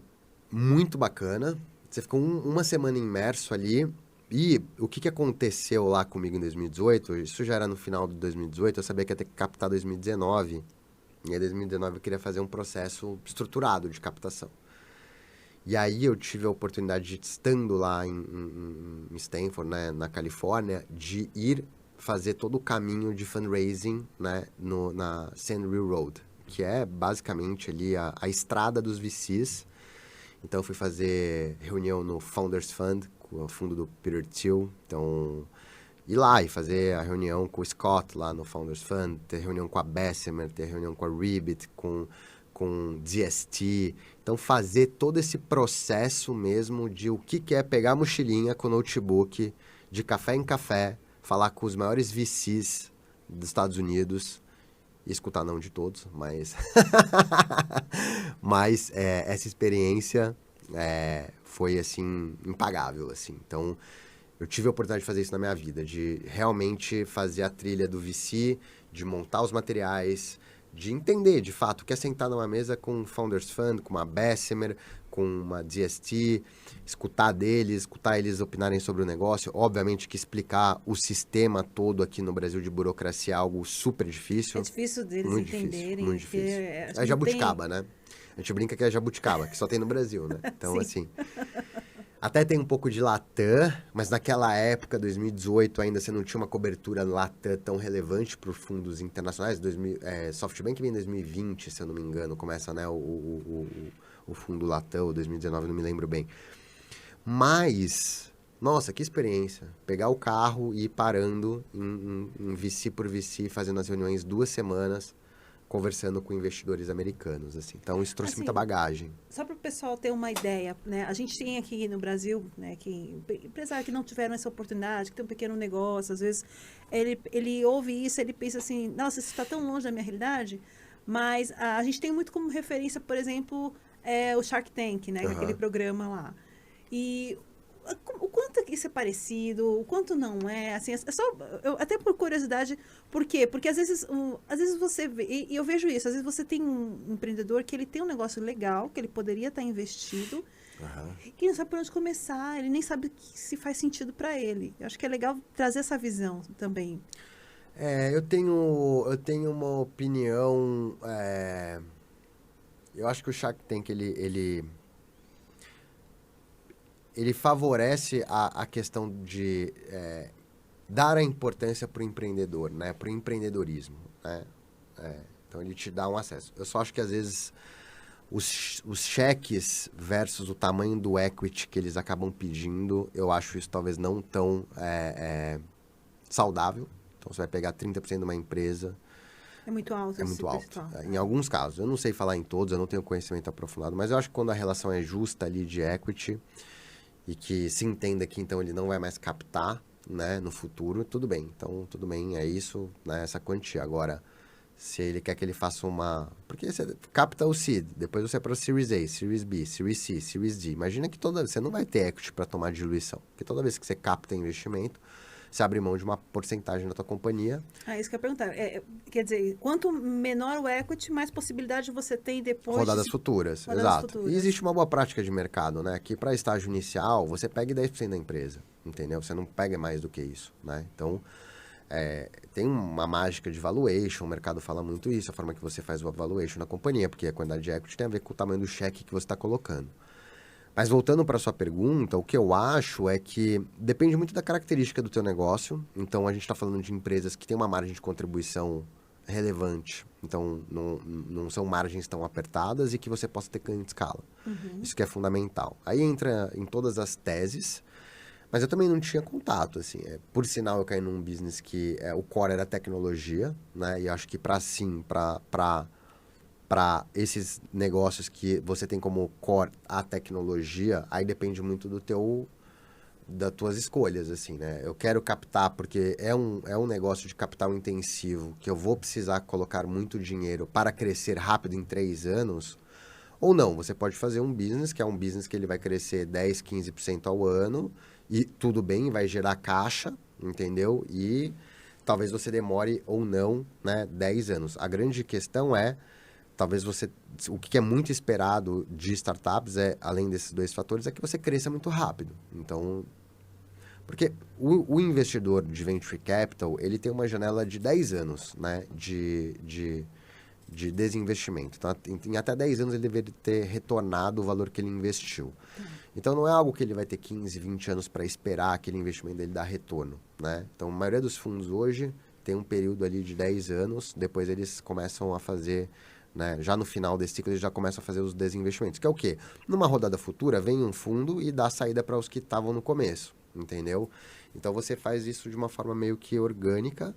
muito bacana. Você ficou 1 semana imerso ali. E o que aconteceu lá comigo em 2018, isso já era no final de 2018, eu sabia que ia ter que captar 2019. E em 2019 eu queria fazer um processo estruturado de captação. E aí eu tive a oportunidade, de, estando lá em Stanford, né, na Califórnia, de ir fazer todo o caminho de fundraising, né, na Sand Hill Road, que é basicamente ali a estrada dos VCs. Então eu fui fazer reunião no Founders Fund, com o fundo do Peter Thiel. Então, ir lá e fazer a reunião com o Scott lá no Founders Fund, ter reunião com a Bessemer, ter reunião com a Ribbit, com DST. Então, fazer todo esse processo mesmo de o que é pegar a mochilinha com o notebook, de café em café, falar com os maiores VCs dos Estados Unidos, e escutar não de todos, mas... mas essa experiência foi, assim, impagável, assim. Então, eu tive a oportunidade de fazer isso na minha vida, de realmente fazer a trilha do VC, de montar os materiais, de entender, de fato, o que é sentar numa mesa com um Founders Fund, com uma Bessemer, com uma DST, escutar eles opinarem sobre o negócio. Obviamente que explicar o sistema todo aqui no Brasil de burocracia é algo super difícil. É difícil deles muito entenderem. Difícil, muito difícil. É jabuticaba, né? A gente brinca que é jabuticaba, que só tem no Brasil, né? Então, assim... Até tem um pouco de Latam, mas naquela época, 2018, ainda você não tinha uma cobertura Latam tão relevante para os fundos internacionais. SoftBank vem em 2020, se eu não me engano, começa, né, o fundo Latam, ou 2019, não me lembro bem. Mas, nossa, que experiência. Pegar o carro e ir parando em VC por VC, fazendo as reuniões 2 semanas, conversando com investidores americanos, assim. Então, isso trouxe muita bagagem. Só para o pessoal ter uma ideia, né? A gente tem aqui no Brasil, né, empresários que não tiveram essa oportunidade, que tem um pequeno negócio, às vezes ele ouve isso, ele pensa assim, nossa, isso está tão longe da minha realidade, mas a gente tem muito como referência, por exemplo, o Shark Tank, né? Aquele programa lá. E o quanto isso é parecido, o quanto não é, assim, até por curiosidade, por quê? Porque às vezes você vê, e eu vejo isso, às vezes você tem um empreendedor que ele tem um negócio legal, que ele poderia estar investido, que não sabe por onde começar, ele nem sabe se faz sentido para ele. Eu acho que é legal trazer essa visão também. Eu tenho uma opinião, eu acho que o Shark Tank, ele favorece a questão de dar a importância para o empreendedor, né? Para o empreendedorismo, né? Então, ele te dá um acesso. Eu só acho que, às vezes, os cheques versus o tamanho do equity que eles acabam pedindo, eu acho isso talvez não tão saudável. Então, você vai pegar 30% de uma empresa... É muito alto. É muito alto. Em alguns casos. Eu não sei falar em todos, eu não tenho conhecimento aprofundado, mas eu acho que quando a relação é justa ali de equity... e que se entenda que, então, ele não vai mais captar, né, no futuro, tudo bem. Então, tudo bem, é isso, né, essa quantia. Agora, se ele quer que ele faça uma... Porque você capta o seed, depois você vai para o Series A, Series B, Series C, Series D. Imagina que você não vai ter equity para tomar diluição. Porque toda vez que você capta investimento, você abre mão de uma porcentagem da tua companhia. Isso que eu ia perguntar. Quer dizer, quanto menor o equity, mais possibilidade você tem depois... Rodadas futuras, exato. E existe uma boa prática de mercado, né? Que para estágio inicial, você pega 10% da empresa, entendeu? Você não pega mais do que isso, né? Então, tem uma mágica de valuation, o mercado fala muito isso, a forma que você faz o valuation na companhia, porque a quantidade de equity tem a ver com o tamanho do cheque que você está colocando. Mas voltando para a sua pergunta, o que eu acho é que depende muito da característica do teu negócio. Então, a gente está falando de empresas que têm uma margem de contribuição relevante. Então, não são margens tão apertadas e que você possa ter ganho de escala. Isso que é fundamental. Aí entra em todas as teses, mas eu também não tinha contato, assim. Por sinal, eu caí num business que o core era tecnologia, né? E acho que para esses negócios que você tem como core a tecnologia, aí depende muito das tuas escolhas, assim, né? Eu quero captar porque é um negócio de capital intensivo, que eu vou precisar colocar muito dinheiro para crescer rápido em 3 anos, ou não, você pode fazer um business, que é um business que ele vai crescer 10, 15% ao ano, e tudo bem, vai gerar caixa, entendeu? E talvez você demore ou não, né, 10 anos. A grande questão talvez o que é muito esperado de startups, além desses 2 fatores, é que você cresça muito rápido. Então, porque o investidor de venture capital, ele tem uma janela de 10 anos, né, de de desinvestimento. Então, em até 10 anos ele deveria ter retornado o valor que ele investiu. Então, não é algo que ele vai ter 15, 20 anos para esperar aquele investimento dele dar retorno, né? Então, a maioria dos fundos hoje tem um período ali de 10 anos, depois eles começam a fazer, né? Já no final desse ciclo, eles já começam a fazer os desinvestimentos, que é o quê? Numa rodada futura, vem um fundo e dá saída para os que estavam no começo, entendeu? Então, você faz isso de uma forma meio que orgânica,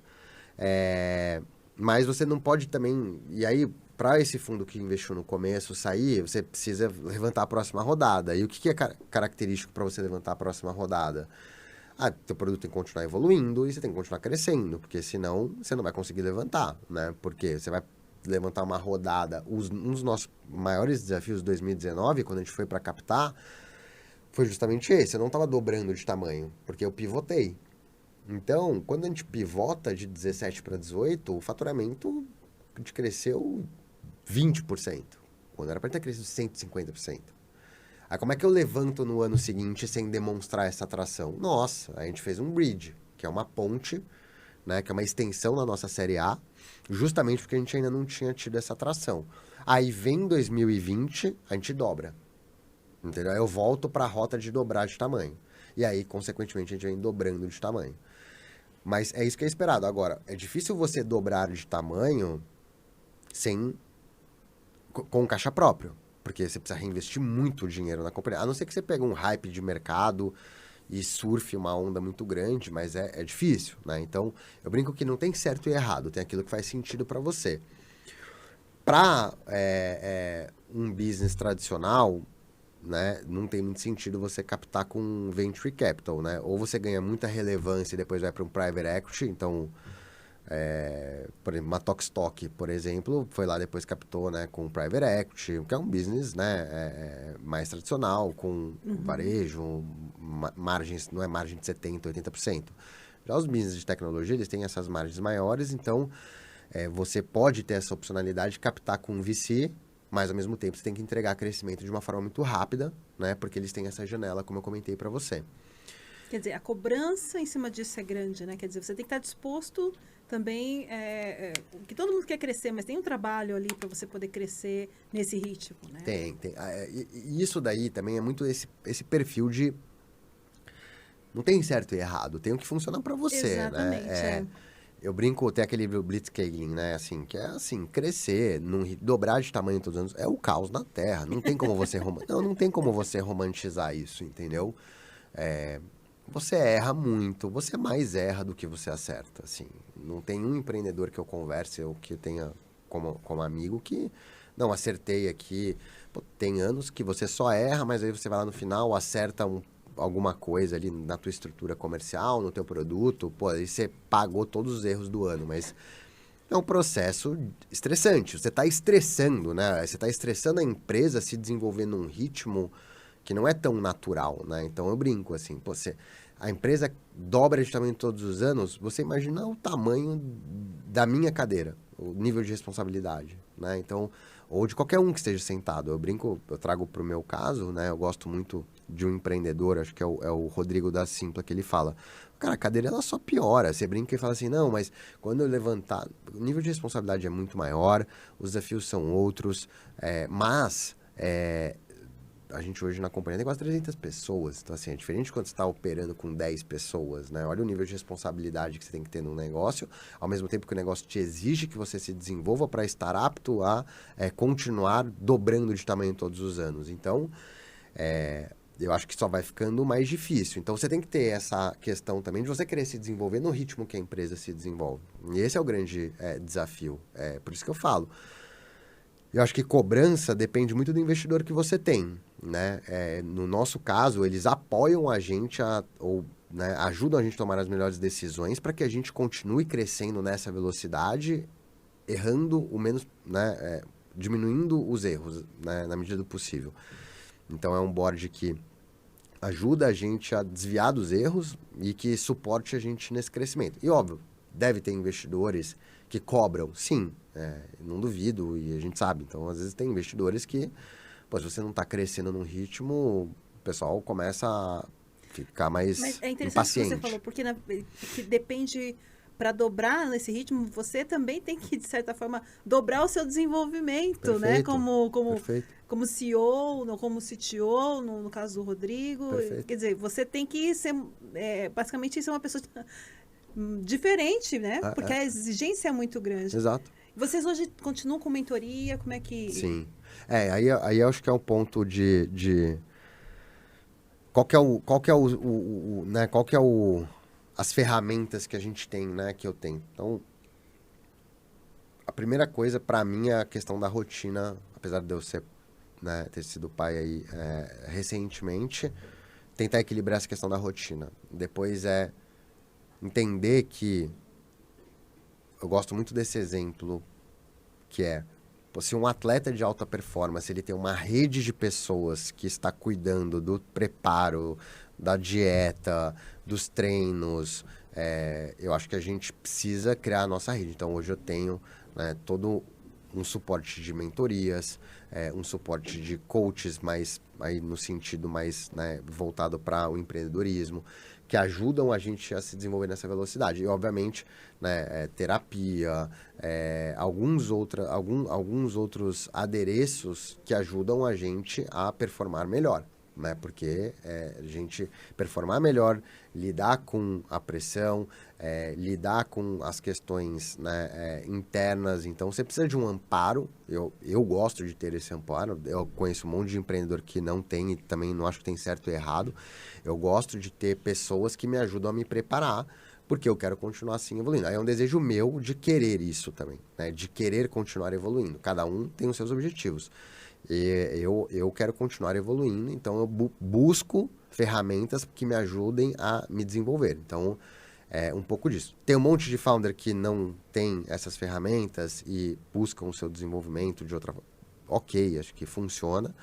mas você não pode também... E aí, para esse fundo que investiu no começo sair, você precisa levantar a próxima rodada. E o que é característico para você levantar a próxima rodada? Teu produto tem que continuar evoluindo e você tem que continuar crescendo, porque senão você não vai conseguir levantar, né? Porque você vai levantar uma rodada... Um dos nossos maiores desafios de 2019, quando a gente foi para captar, foi justamente esse. Eu não estava dobrando de tamanho, porque eu pivotei. Então, quando a gente pivota de 17 para 18, o faturamento a gente cresceu 20%, quando era para ter crescido 150%. Aí como é que eu levanto no ano seguinte sem demonstrar essa atração? Nossa, a gente fez um bridge, que é uma ponte, né, que é uma extensão na nossa série A, justamente porque a gente ainda não tinha tido essa atração. Aí vem 2020, a gente dobra. Entendeu? Aí eu volto para a rota de dobrar de tamanho. E aí, consequentemente, a gente vem dobrando de tamanho. Mas é isso que é esperado. Agora, é difícil você dobrar de tamanho com caixa próprio. Porque você precisa reinvestir muito dinheiro na companhia. A não ser que você pegue um hype de mercado e surfe uma onda muito grande, mas é difícil, né? Então, eu brinco que não tem certo e errado. Tem aquilo que faz sentido para você. Para um business tradicional, né, não tem muito sentido você captar com venture capital, né? Ou você ganha muita relevância e depois vai para um private equity. Então, por exemplo, uma Tokstok, por exemplo, foi lá depois captou, né, com private equity, que é um business, né, mais tradicional, com varejo, margens, não é margem de 70%, 80%. Já os business de tecnologia, eles têm essas margens maiores, então você pode ter essa opcionalidade de captar com um VC, mas ao mesmo tempo você tem que entregar crescimento de uma forma muito rápida, né? Porque eles têm essa janela, como eu comentei para você. Quer dizer, a cobrança em cima disso é grande, né? Quer dizer, você tem que estar disposto também, que todo mundo quer crescer, mas tem um trabalho ali para você poder crescer nesse ritmo, né? Tem. E isso daí também é muito esse perfil de... Não tem certo e errado, tem o que funciona para você, Exatamente, né? Eu brinco, tem aquele livro Blitzscaling, né? Assim, que é assim, crescer, dobrar de tamanho todos os anos, é o caos na Terra. Não tem como você não tem como você romantizar isso, entendeu? Você erra muito, você mais erra do que você acerta, assim. Não tem um empreendedor que eu converse ou que eu tenha como amigo que, não, acertei aqui. Pô, tem anos que você só erra, mas aí você vai lá no final, acerta alguma coisa ali na tua estrutura comercial, no teu produto, pô, aí você pagou todos os erros do ano, mas é um processo estressante. Você está estressando, né? Você está estressando a empresa a se desenvolver num ritmo que não é tão natural, né? Então eu brinco assim, pô, a empresa dobra de tamanho todos os anos, você imagina o tamanho da minha cadeira, o nível de responsabilidade, né? Então, ou de qualquer um que esteja sentado. Eu brinco, eu trago para o meu caso, né? Eu gosto muito de um empreendedor, acho que é o Rodrigo da Simpla, que ele fala, cara, a cadeira ela só piora. Você brinca e fala assim, não, mas quando eu levantar, o nível de responsabilidade é muito maior, os desafios são outros, mas a gente hoje na companhia tem quase 300 pessoas, então assim, é diferente quando você está operando com 10 pessoas, né? Olha o nível de responsabilidade que você tem que ter no negócio, ao mesmo tempo que o negócio te exige que você se desenvolva para estar apto a continuar dobrando de tamanho todos os anos. Então, eu acho que só vai ficando mais difícil. Então, você tem que ter essa questão também de você querer se desenvolver no ritmo que a empresa se desenvolve. E esse é o grande desafio. Por isso que eu falo. Eu acho que cobrança depende muito do investidor que você tem, né? No nosso caso, eles apoiam a gente né, ajudam a gente a tomar as melhores decisões para que a gente continue crescendo nessa velocidade, errando o menos, né, diminuindo os erros, né, na medida do possível. Então, é um board que ajuda a gente a desviar dos erros e que suporte a gente nesse crescimento. E, óbvio, deve ter investidores que cobram, sim, não duvido, e a gente sabe. Então, às vezes, tem investidores que, pô, se você não está crescendo num ritmo, o pessoal começa a ficar mais Mas é interessante impaciente. o que você falou, porque depende para dobrar nesse ritmo, você também tem que, de certa forma, dobrar o seu desenvolvimento, né? Perfeito, perfeito, Como CEO, como CTO, no caso do Rodrigo. perfeito. Quer dizer, você tem que ser, basicamente, ser uma pessoa diferente, né? Porque a exigência é muito grande. Exato. Vocês hoje continuam com mentoria? Como é que... Sim. Aí eu acho que é um ponto de qual que é né, qual que é as ferramentas que a gente tem, né, que eu tenho. Então, a primeira coisa para mim é a questão da rotina, apesar de eu ser, né, ter sido pai aí recentemente, tentar equilibrar essa questão da rotina. Depois é entender que eu gosto muito desse exemplo que é, pô, se um atleta de alta performance, ele tem uma rede de pessoas que está cuidando do preparo, da dieta, dos treinos, eu acho que a gente precisa criar a nossa rede. Então, hoje eu tenho, né, todo um suporte de mentorias, um suporte de coaches, mas aí no sentido mais, né, voltado para o empreendedorismo, que ajudam a gente a se desenvolver nessa velocidade. E, obviamente, né, terapia, alguns outros adereços que ajudam a gente a performar melhor. Né? Porque a gente performar melhor, lidar com a pressão, lidar com as questões, né, internas. Então, você precisa de um amparo. Eu gosto de ter esse amparo. Eu conheço um monte de empreendedor que não tem e também não acho que tem certo e errado. Eu gosto de ter pessoas que me ajudam a me preparar, porque eu quero continuar assim evoluindo. Aí é um desejo meu de querer isso também, né? De querer continuar evoluindo. Cada um tem os seus objetivos. E eu quero continuar evoluindo, então eu busco ferramentas que me ajudem a me desenvolver. Então, é um pouco disso. Tem um monte de founder que não tem essas ferramentas e buscam o seu desenvolvimento de outra forma. Ok, acho que funciona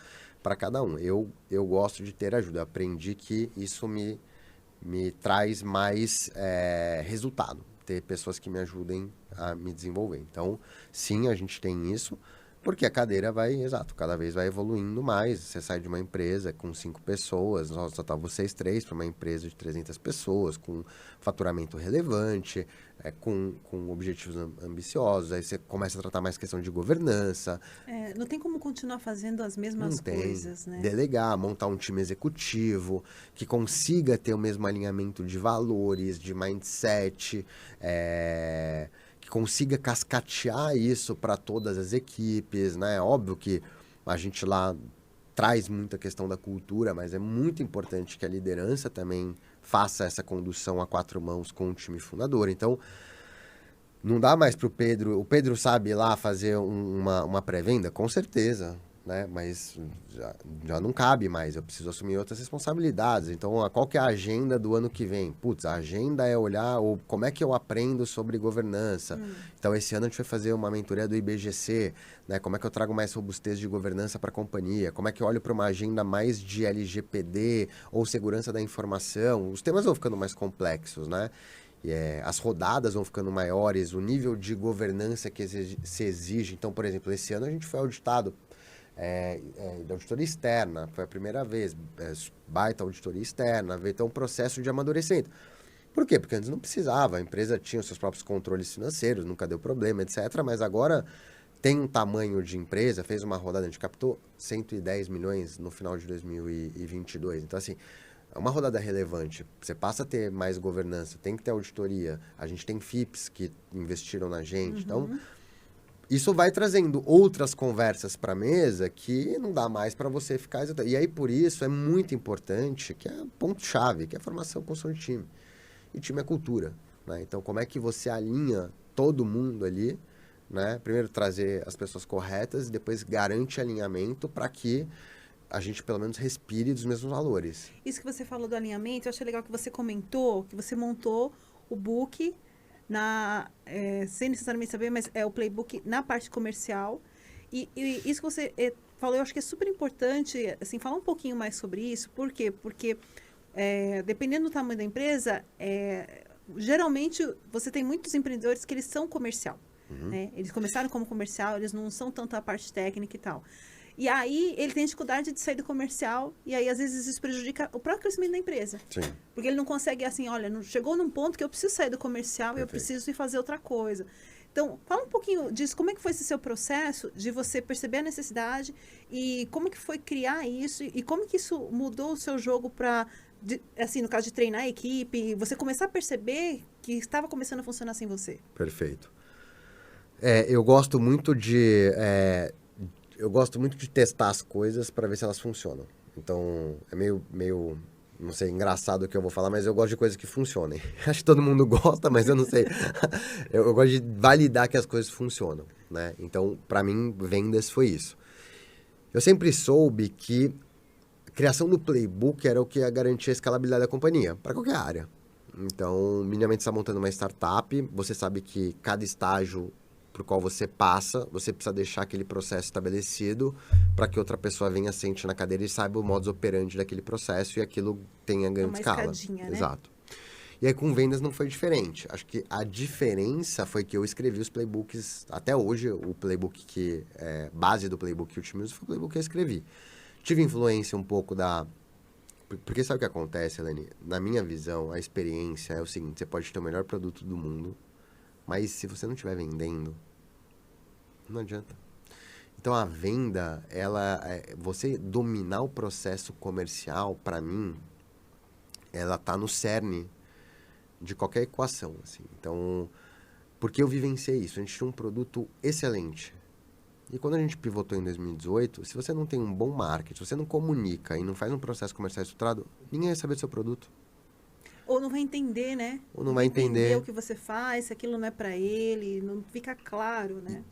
para cada um. Eu gosto de ter ajuda. Eu aprendi que isso me traz mais resultado. Ter pessoas que me ajudem a me desenvolver. Então, sim, a gente tem isso. Porque a cadeira cada vez vai evoluindo mais. Você sai de uma empresa com 5 pessoas, só tá vocês 3, para uma empresa de 300 pessoas, com faturamento relevante, com objetivos ambiciosos. Aí você começa a tratar mais questão de governança. Não tem como continuar fazendo as mesmas coisas, né? Delegar, montar um time executivo que consiga ter o mesmo alinhamento de valores, de mindset, que consiga cascatear isso para todas as equipes, né? Óbvio que a gente lá traz muita questão da cultura, mas é muito importante que a liderança também faça essa condução a 4 mãos com o time fundador. Então, não dá mais para o Pedro sabe ir lá fazer uma pré-venda? Com certeza, né? Mas já não cabe mais, eu preciso assumir outras responsabilidades. Então, qual que é a agenda do ano que vem? Putz, a agenda é olhar como é que eu aprendo sobre governança. Então, esse ano a gente vai fazer uma mentoria do IBGC, né? Como é que eu trago mais robustez de governança para a companhia? Como é que eu olho para uma agenda mais de LGPD ou segurança da informação? Os temas vão ficando mais complexos, né? As rodadas vão ficando maiores, o nível de governança que se exige. Então, por exemplo, esse ano a gente foi auditado da auditoria externa, foi a primeira vez, baita auditoria externa, veio então um processo de amadurecimento. Por quê? Porque antes não precisava, a empresa tinha os seus próprios controles financeiros, nunca deu problema, etc. Mas agora tem um tamanho de empresa, fez uma rodada, a gente captou 110 milhões no final de 2022. Então, assim, é uma rodada relevante. Você passa a ter mais governança, tem que ter auditoria. A gente tem FIPS que investiram na gente. Então, isso vai trazendo outras conversas para a mesa que não dá mais para você ficar... E aí, por isso, é muito importante, que é ponto-chave, que é a formação, construção de time. E time é cultura, né? Então, como é que você alinha todo mundo ali, né? Primeiro, trazer as pessoas corretas e depois garante alinhamento para que a gente, pelo menos, respire dos mesmos valores. Isso que você falou do alinhamento, eu achei legal que você comentou, que você montou o book, sem necessariamente saber, mas é o playbook na parte comercial. E isso que você falou, eu acho que é super importante, assim, falar um pouquinho mais sobre isso. Por quê? Porque, dependendo do tamanho da empresa, geralmente, você tem muitos empreendedores que eles são comercial. Né? Eles começaram como comercial, eles não são tanto a parte técnica e tal. E aí ele tem dificuldade de sair do comercial e aí às vezes isso prejudica o próprio crescimento da empresa. Sim. Porque ele não consegue assim, olha, chegou num ponto que eu preciso sair do comercial e eu Perfeito. preciso ir fazer outra coisa. Então, fala um pouquinho disso, como é que foi esse seu processo de você perceber a necessidade e como que foi criar isso e como que isso mudou o seu jogo para, assim, no caso de treinar a equipe, você começar a perceber que estava começando a funcionar sem você. Perfeito. Eu gosto muito de testar as coisas para ver se elas funcionam. Então, é meio, não sei, engraçado o que eu vou falar, mas eu gosto de coisas que funcionem. Acho que todo mundo gosta, mas eu não sei. Eu gosto de validar que as coisas funcionam, né? Então, para mim, vendas foi isso. Eu sempre soube que a criação do playbook era o que ia garantir a escalabilidade da companhia, para qualquer área. Então, minimamente, você está montando uma startup, você sabe que cada estágio por qual você passa, você precisa deixar aquele processo estabelecido para que outra pessoa venha, sente na cadeira e saiba o modus operandi daquele processo e aquilo tenha ganho de escala. Escadinha, né? Exato. E aí com vendas não foi diferente. Acho que a diferença foi que eu escrevi os playbooks, até hoje o playbook que é base do playbook que eu utilizo foi o playbook que eu escrevi. Tive influência um pouco da... Porque sabe o que acontece, Eleni? Na minha visão, a experiência é o seguinte, você pode ter o melhor produto do mundo, mas se você não estiver vendendo, não adianta. Então, a venda, você dominar o processo comercial, para mim, ela tá no cerne de qualquer equação, assim. Então, porque eu vivenciei isso? A gente tinha um produto excelente. E quando a gente pivotou em 2018, se você não tem um bom marketing, se você não comunica e não faz um processo comercial estruturado, ninguém vai saber do seu produto. Ou não vai entender, né? Ou não vai entender o que você faz, se aquilo não é para ele, não fica claro, né?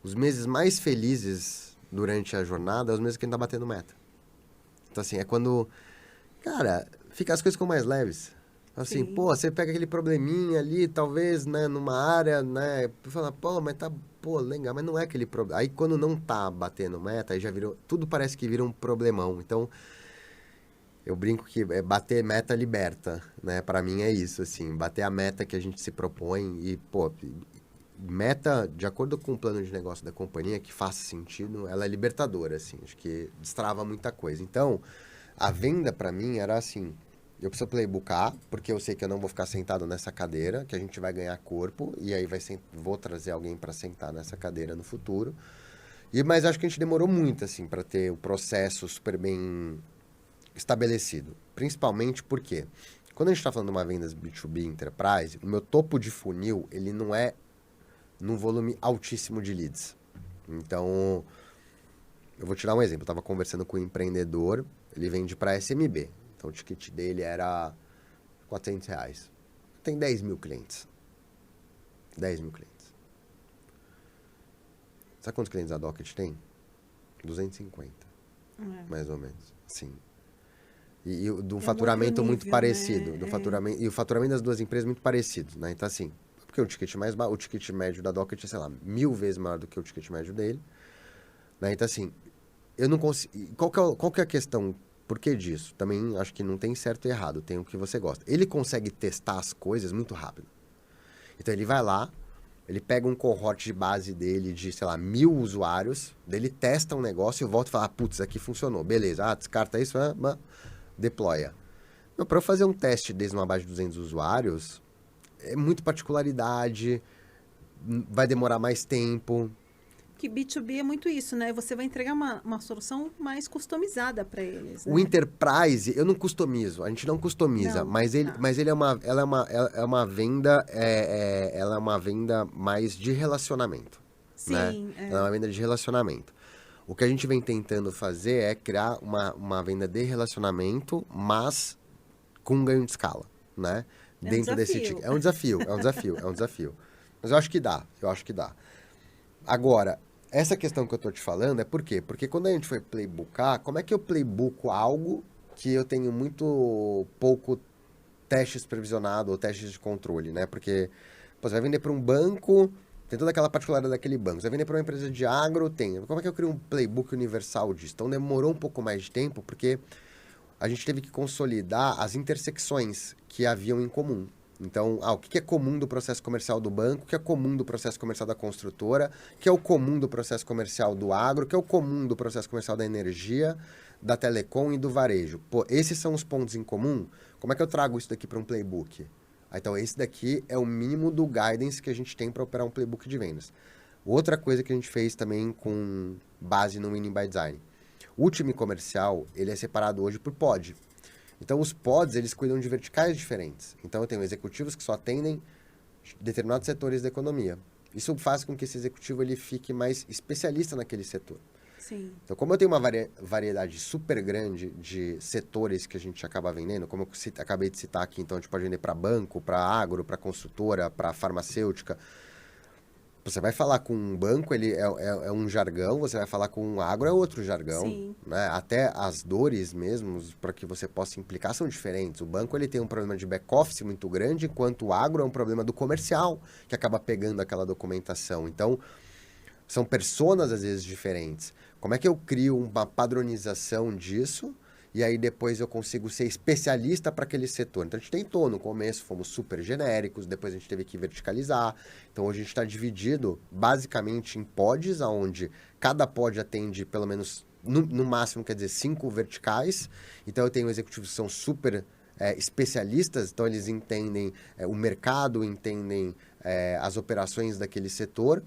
Os meses mais felizes durante a jornada, é os meses que a gente tá batendo meta. Então, assim, é quando, cara, fica as coisas ficam mais leves. Assim, Sim. pô, você pega aquele probleminha ali, talvez, né, numa área, né, fala, pô, mas tá, pô, legal, mas não é aquele problema. Aí, quando não tá batendo meta, aí já virou, tudo parece que vira um problemão. Então, eu brinco que bater meta liberta, né? Pra mim é isso, assim, bater a meta que a gente se propõe e, pô, meta, de acordo com o plano de negócio da companhia, que faça sentido, ela é libertadora, assim, acho que destrava muita coisa. Então, a venda pra mim era assim, eu preciso playbooker, porque eu sei que eu não vou ficar sentado nessa cadeira, que a gente vai ganhar corpo, e aí vou trazer alguém para sentar nessa cadeira no futuro. Mas acho que a gente demorou muito, assim, para ter o processo super bem estabelecido. Principalmente porque, quando a gente está falando de uma venda B2B Enterprise, o meu topo de funil, ele não é num volume altíssimo de leads. Então, eu vou te dar um exemplo. Eu estava conversando com um empreendedor, ele vende para SMB. Então, o ticket dele era R$400. Tem 10 mil clientes. 10 mil clientes. Sabe quantos clientes a Docket tem? 250. Mais ou menos. Assim. E de um faturamento muito nível, parecido. né? E o faturamento das duas empresas muito parecido, né? Então, assim, porque o ticket o ticket médio da Docket é, sei lá, 1000 vezes maior do que o ticket médio dele. Né? Então, assim, eu não consigo... Qual que é a questão? Por que disso? Também acho que não tem certo e errado, tem o que você gosta. Ele consegue testar as coisas muito rápido. Então, ele vai lá, ele pega um cohort de base dele de, sei lá, 1000 usuários, daí ele testa um negócio e volta e fala, putz, aqui funcionou, beleza, descarta isso, deploya. Para eu fazer um teste desde uma base de 200 usuários, é muito particularidade, vai demorar mais tempo. Que B2B é muito isso, né? Você vai entregar uma solução mais customizada para eles. O né? Enterprise, eu não customizo, a gente não customiza, Não, mas ele, tá. mas ele é uma venda, ela é uma venda mais de relacionamento, né? Sim, Ela é uma venda de relacionamento. O que a gente vem tentando fazer é criar uma venda de relacionamento, mas com ganho de escala, né? É um Dentro desse desafio. ticket. É um desafio. Mas eu acho que dá. Agora, essa questão que eu tô te falando é por quê? Porque quando a gente foi playbooker, como é que eu playbooko algo que eu tenho muito pouco testes supervisionado ou testes de controle, né? Porque você vai vender para um banco, tem toda aquela particularidade daquele banco. Você vai vender para uma empresa de agro, tem. Como é que eu crio um playbook universal disso? Então demorou um pouco mais de tempo, porque a gente teve que consolidar as intersecções que haviam em comum. Então, o que é comum do processo comercial do banco, o que é comum do processo comercial da construtora, o que é o comum do processo comercial do agro, o que é o comum do processo comercial da energia, da telecom e do varejo. Pô, esses são os pontos em comum. Como é que eu trago isso daqui para um playbook? Então, esse daqui é o mínimo do guidance que a gente tem para operar um playbook de vendas. Outra coisa que a gente fez também com base no Winning by Design. O time comercial, ele é separado hoje por pod. Então, os pods, eles cuidam de verticais diferentes. Então, eu tenho executivos que só atendem determinados setores da economia. Isso faz com que esse executivo ele fique mais especialista naquele setor. Sim. Então, como eu tenho uma variedade super grande de setores que a gente acaba vendendo, como eu acabei de citar aqui, então a gente pode vender para banco, para agro, para construtora, para farmacêutica. Você vai falar com um banco, ele é um jargão, você vai falar com um agro, é outro jargão. Sim. Né? Até as dores mesmo, para que você possa implicar, são diferentes. O banco ele tem um problema de back-office muito grande, enquanto o agro é um problema do comercial, que acaba pegando aquela documentação. Então, são personas, às vezes, diferentes. Como é que eu crio uma padronização disso e aí depois eu consigo ser especialista para aquele setor? Então, a gente tentou, no começo fomos super genéricos, depois a gente teve que verticalizar. Então, hoje a gente está dividido basicamente em pods, onde cada pod atende pelo menos, no máximo, quer dizer, 5 verticais. Então, eu tenho executivos que são super especialistas, então eles entendem o mercado, entendem as operações daquele setor.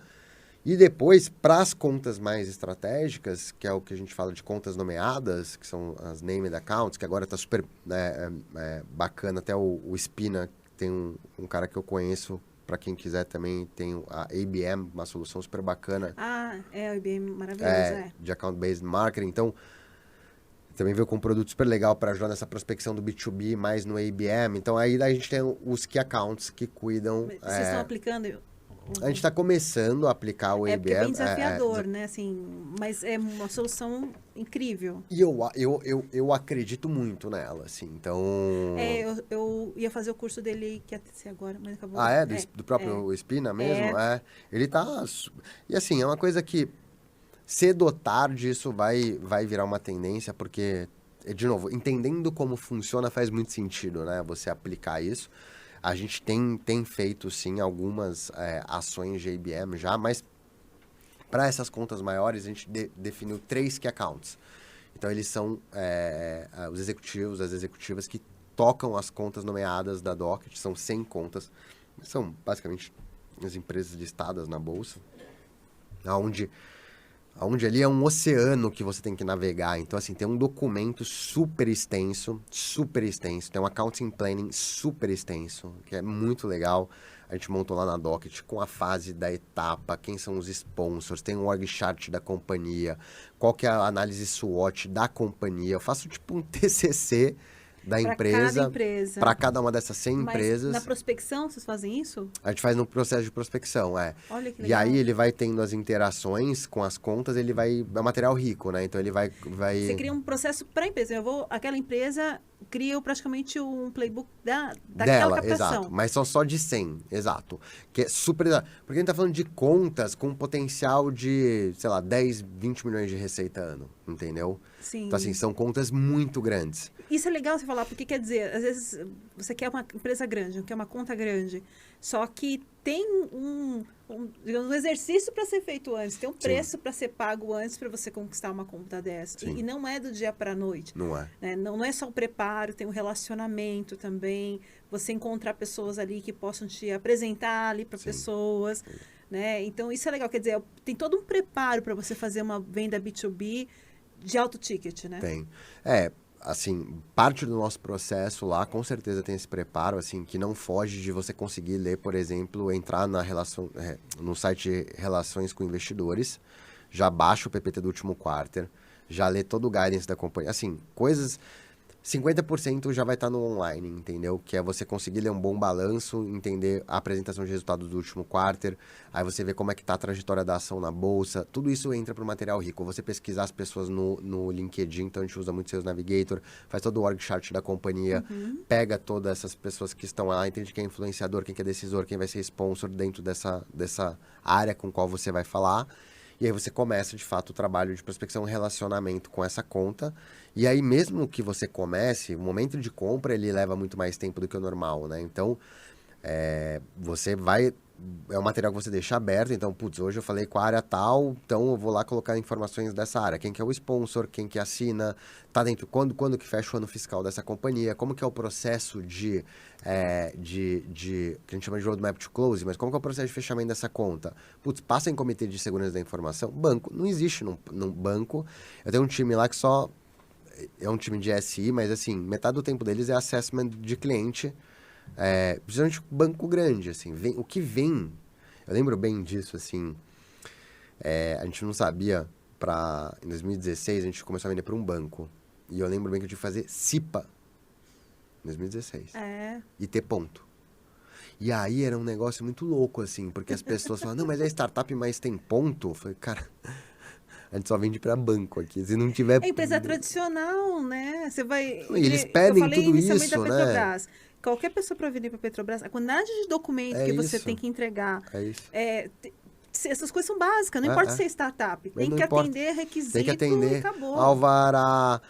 E depois, para as contas mais estratégicas, que é o que a gente fala de contas nomeadas, que são as named accounts, que agora está super bacana, até o Spina, tem um cara que eu conheço, para quem quiser também, tem a ABM, uma solução super bacana. O IBM maravilhoso, de Account-Based Marketing. Então, também veio com um produto super legal para ajudar nessa prospecção do B2B, mais no ABM. Então, aí a gente tem os Key Accounts que cuidam... Vocês estão aplicando... A gente está começando a aplicar o ABM. Porque é bem desafiador, né? Assim, mas é uma solução incrível. E eu acredito muito nela, assim, então... Eu ia fazer o curso dele, que ia ser agora, mas acabou... Do próprio Spina mesmo? Ele tá... E assim, é uma coisa que cedo ou tarde isso vai virar uma tendência, porque, de novo, entendendo como funciona faz muito sentido, né? Você aplicar isso. A gente tem feito, sim, algumas ações de ABM já, mas para essas contas maiores, a gente definiu 3 Key Accounts. Então, eles são os executivos, as executivas que tocam as contas nomeadas da Docket, são 100 contas, são basicamente as empresas listadas na Bolsa, onde ali é um oceano que você tem que navegar. Então, assim, tem um documento super extenso, tem um accounting planning super extenso, que é muito legal. A gente montou lá na Docket com a fase da etapa, quem são os sponsors, tem um org chart da companhia, qual que é a análise SWOT da companhia. Eu faço tipo um TCC da empresa para cada uma dessas 100 empresas. Na prospecção, vocês fazem isso? A gente faz no processo de prospecção, Olha que legal. E aí ele vai tendo as interações com as contas, ele vai... É um material rico, né? Então ele vai... Você cria um processo para a empresa. Aquela empresa cria praticamente um playbook daquela captação. Exato. Mas são só de 100, exato. Que é super... Porque a gente tá falando de contas com potencial de, sei lá, 10, 20 milhões de receita ano, entendeu? Sim. Então, assim, são contas muito grandes. Isso é legal você falar, porque quer dizer, às vezes você quer uma empresa grande, quer uma conta grande, só que tem digamos, um exercício para ser feito antes, tem um preço para ser pago antes para você conquistar uma conta dessa. E não é do dia para a noite. Não é. Né? Não é só o preparo, tem o relacionamento também, você encontrar pessoas ali que possam te apresentar ali para pessoas. Né? Então, isso é legal, quer dizer, tem todo um preparo para você fazer uma venda B2B de alto ticket, né? Tem. Assim, parte do nosso processo lá, com certeza tem esse preparo, assim, que não foge de você conseguir ler, por exemplo, entrar no site Relações com Investidores, já baixa o PPT do último quarter, já lê todo o guidance da companhia, assim, coisas... 50% já vai estar no online, entendeu? Que é você conseguir ler um bom balanço, entender a apresentação de resultados do último quarter, aí você vê como é que está a trajetória da ação na bolsa, tudo isso entra para o material rico. Você pesquisar as pessoas no LinkedIn, então a gente usa muito Sales Navigator, faz todo o org chart da companhia, pega todas essas pessoas que estão lá, entende quem é influenciador, quem é decisor, quem vai ser sponsor dentro dessa área com qual você vai falar. E aí você começa, de fato, o trabalho de prospecção, relacionamento com essa conta. E aí, mesmo que você comece, o momento de compra, ele leva muito mais tempo do que o normal, né? Então, Você vai... É um material que você deixa aberto, então, putz, hoje eu falei com a área tal, então eu vou lá colocar informações dessa área. Quem que é o sponsor, quem que assina, tá dentro, quando que fecha o ano fiscal dessa companhia, como que é o processo que a gente chama de roadmap to close, mas como que é o processo de fechamento dessa conta? Putz, passa em comitê de segurança da informação. Banco, não existe num banco. Eu tenho um time lá que só... É um time de SI, mas assim, metade do tempo deles é assessment de cliente, principalmente banco grande, assim, o que vem, eu lembro bem disso, assim, a gente não sabia, em 2016 a gente começou a vender para um banco, e eu lembro bem que eu tive que fazer CIPA, em 2016, e ter ponto. E aí era um negócio muito louco, assim, porque as pessoas falam, não, mas é startup, mas tem ponto? Eu falei, cara, a gente só vende para banco aqui, se não tiver... É empresa tradicional, né? Você vai. E eles Eu pedem falei tudo inicialmente da isso, né? Petrobras. Qualquer pessoa para vir para a Petrobras, a quantidade de documento É que você isso, tem que entregar. é isso. Essas coisas são básicas, não importa se é startup. Mas Tem não que importa. atender Tem que requisito e atender acabou. Alvará,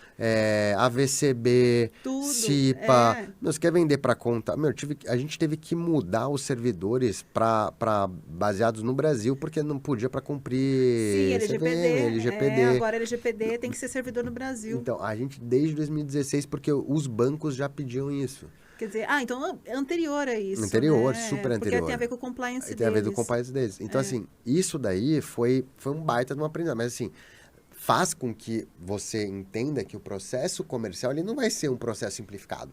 AVCB, Tudo. CIPA. Meu, você quer vender para conta? Meu, a gente teve que mudar os servidores para baseados no Brasil, porque não podia para Sim, cumprir LGPD. CVM, LGPD. Agora LGPD tem que ser servidor no Brasil. Então, a gente desde 2016, porque os bancos já pediam isso. Quer dizer, então é anterior a isso. Anterior, né? super anterior. Porque tem a ver com o compliance Aí tem a ver com o deles. compliance deles. Então, assim, isso daí foi um baita de uma aprendizagem. Mas, assim, faz com que você entenda que o processo comercial ele não vai ser um processo simplificado.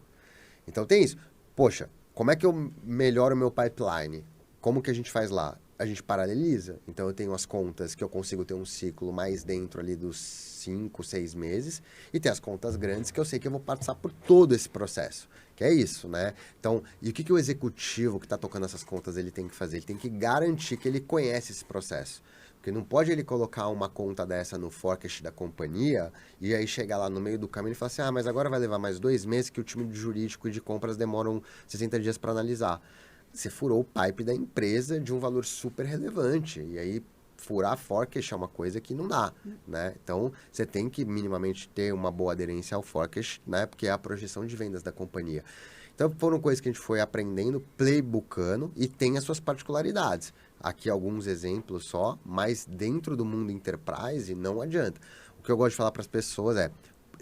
Então, tem isso. Poxa, como é que eu melhoro o meu pipeline? Como que a gente faz lá? A gente paraleliza. Então, eu tenho as contas que eu consigo ter um ciclo mais dentro ali dos 5, 6 meses. E tem as contas grandes que eu sei que eu vou passar por todo esse processo. Que é isso, né? Então, e o que o executivo que está tocando essas contas ele tem que fazer? Ele tem que garantir que ele conhece esse processo. Porque não pode ele colocar uma conta dessa no forecast da companhia e aí chegar lá no meio do caminho e falar assim, mas agora vai levar mais 2 meses que o time de jurídico e de compras demoram 60 dias para analisar. Você furou o pipe da empresa de um valor super relevante. E aí, furar forecast é uma coisa que não dá, né? Então, você tem que minimamente ter uma boa aderência ao forecast, né? Porque é a projeção de vendas da companhia. Então, foram coisas que a gente foi aprendendo, playbookando e tem as suas particularidades. Aqui alguns exemplos só, mas dentro do mundo enterprise não adianta. O que eu gosto de falar para as pessoas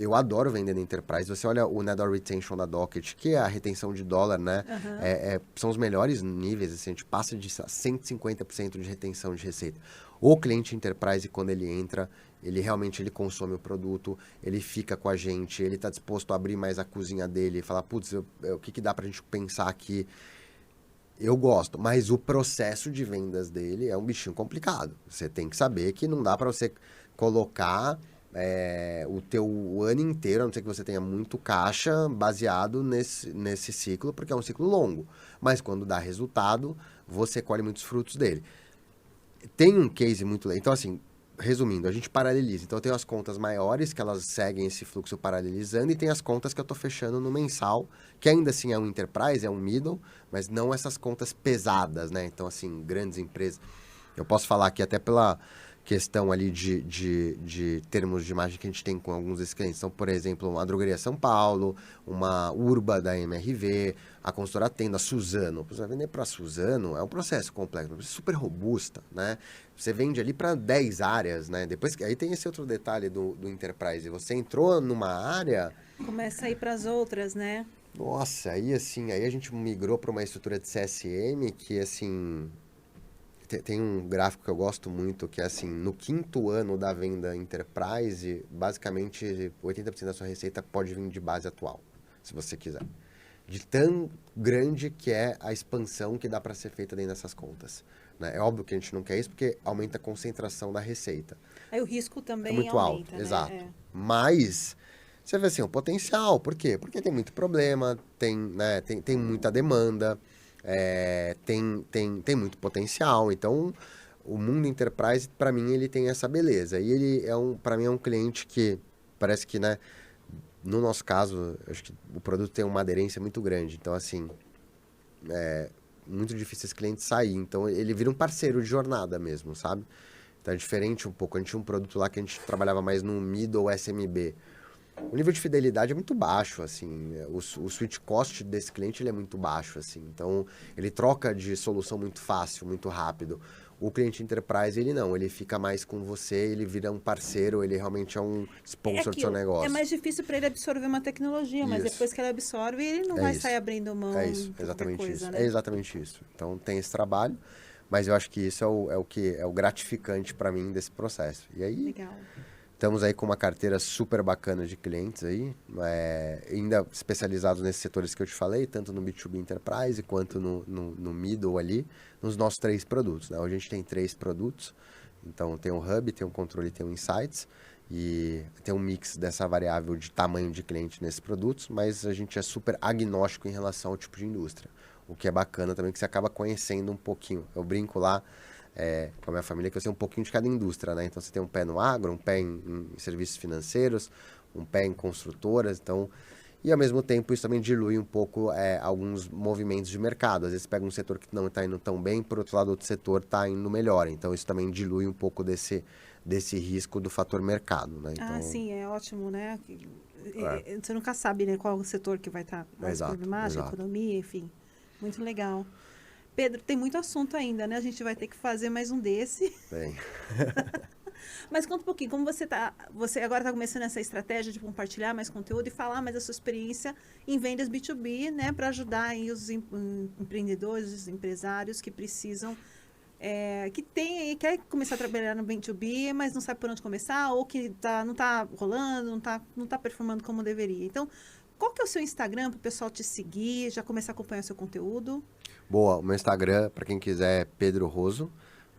eu adoro vender na Enterprise. Você olha o Net Dollar Retention da Docket, que é a retenção de dólar, né? São os melhores níveis, assim, a gente passa de 150% de retenção de receita. O cliente Enterprise, quando ele entra, ele realmente consome o produto, ele fica com a gente, ele está disposto a abrir mais a cozinha dele, falar, putz, o que dá para a gente pensar aqui? Eu gosto, mas o processo de vendas dele é um bichinho complicado. Você tem que saber que não dá para você colocar o teu ano inteiro, a não ser que você tenha muito caixa baseado nesse ciclo, porque é um ciclo longo. Mas quando dá resultado, você colhe muitos frutos dele. Tem um case muito legal. Então, assim, resumindo, a gente paraleliza. Então, eu tenho as contas maiores, que elas seguem esse fluxo paralelizando, e tem as contas que eu estou fechando no mensal, que ainda assim é um enterprise, é um middle, mas não essas contas pesadas, né? Então, assim, grandes empresas. Eu posso falar aqui até pela questão ali de termos de imagem que a gente tem com alguns desses clientes. Então, por exemplo, a Drogaria São Paulo, uma Urba da MRV, a consultora Tenda, a Suzano. Você vai vender para a Suzano, é um processo complexo, super robusta, né? Você vende ali para 10 áreas, né? Depois, aí tem esse outro detalhe do Enterprise. Você entrou numa área... Começa a ir para as outras, né? Nossa, aí assim, aí a gente migrou para uma estrutura de CSM que, assim... Tem um gráfico que eu gosto muito, que é assim, no 5º ano da venda Enterprise, basicamente 80% da sua receita pode vir de base atual, se você quiser. De tão grande que é a expansão que dá para ser feita dentro dessas contas. Né? É óbvio que a gente não quer isso, porque aumenta a concentração da receita. Aí o risco também é muito aumenta, alto, né? exato. Mas você vê assim, o potencial, por quê? Porque tem muito problema, tem muita demanda, tem muito potencial. Então, o mundo Enterprise, para mim, ele tem essa beleza. E ele para mim, é um cliente que parece que, né, no nosso caso, acho que o produto tem uma aderência muito grande. Então, assim, é muito difícil esse cliente sair. Então, ele vira um parceiro de jornada mesmo, sabe? Então, é diferente um pouco. A gente tinha um produto lá que a gente trabalhava mais no middle SMB. O nível de fidelidade é muito baixo, assim, o switch cost desse cliente ele é muito baixo, assim, então ele troca de solução muito fácil, muito rápido. O cliente enterprise, ele não, ele fica mais com você, ele vira um parceiro, ele realmente é um É sponsor do seu aquilo, é negócio. mais difícil para ele absorver uma tecnologia, mas Isso. depois que ele absorve, ele não É vai isso. sair abrindo mão É isso, de qualquer exatamente coisa, isso. né? É exatamente isso. Então tem esse trabalho, mas eu acho que isso é o que é o gratificante para mim desse processo. E aí Legal. estamos aí com uma carteira super bacana de clientes aí, ainda especializados nesses setores que eu te falei, tanto no B2B Enterprise quanto no middle ali, nos nossos 3 produtos, né? Hoje a gente tem 3 produtos, então tem o Hub, tem o Controle e tem o Insights, e tem um mix dessa variável de tamanho de cliente nesses produtos, mas a gente é super agnóstico em relação ao tipo de indústria, o que é bacana também, que você acaba conhecendo um pouquinho. Eu brinco lá, com a minha família, que eu sei um pouquinho de cada indústria, né? Então, você tem um pé no agro, um pé em serviços financeiros, um pé em construtoras, então... E, ao mesmo tempo, isso também dilui um pouco alguns movimentos de mercado. Às vezes, pega um setor que não está indo tão bem, por outro lado, outro setor está indo melhor. Então, isso também dilui um pouco desse risco do fator mercado, né? Então, Sim, é ótimo, né? É. Você nunca sabe, né, qual o setor que vai estar mais Exato, problemático, exato. economia, enfim. Muito legal. Pedro, tem muito assunto ainda, né? A gente vai ter que fazer mais um desse. Bem, Mas conta um pouquinho, como você agora está começando essa estratégia de compartilhar mais conteúdo e falar mais da sua experiência em vendas B2B, né? Para ajudar aí os empreendedores, os empresários que precisam, que tem aí, quer começar a trabalhar no B2B, mas não sabe por onde começar, ou que não está rolando, não tá performando como deveria. Então, qual que é o seu Instagram para o pessoal te seguir, já começar a acompanhar o seu conteúdo? boa. O meu Instagram, para quem quiser, é Pedro Roso.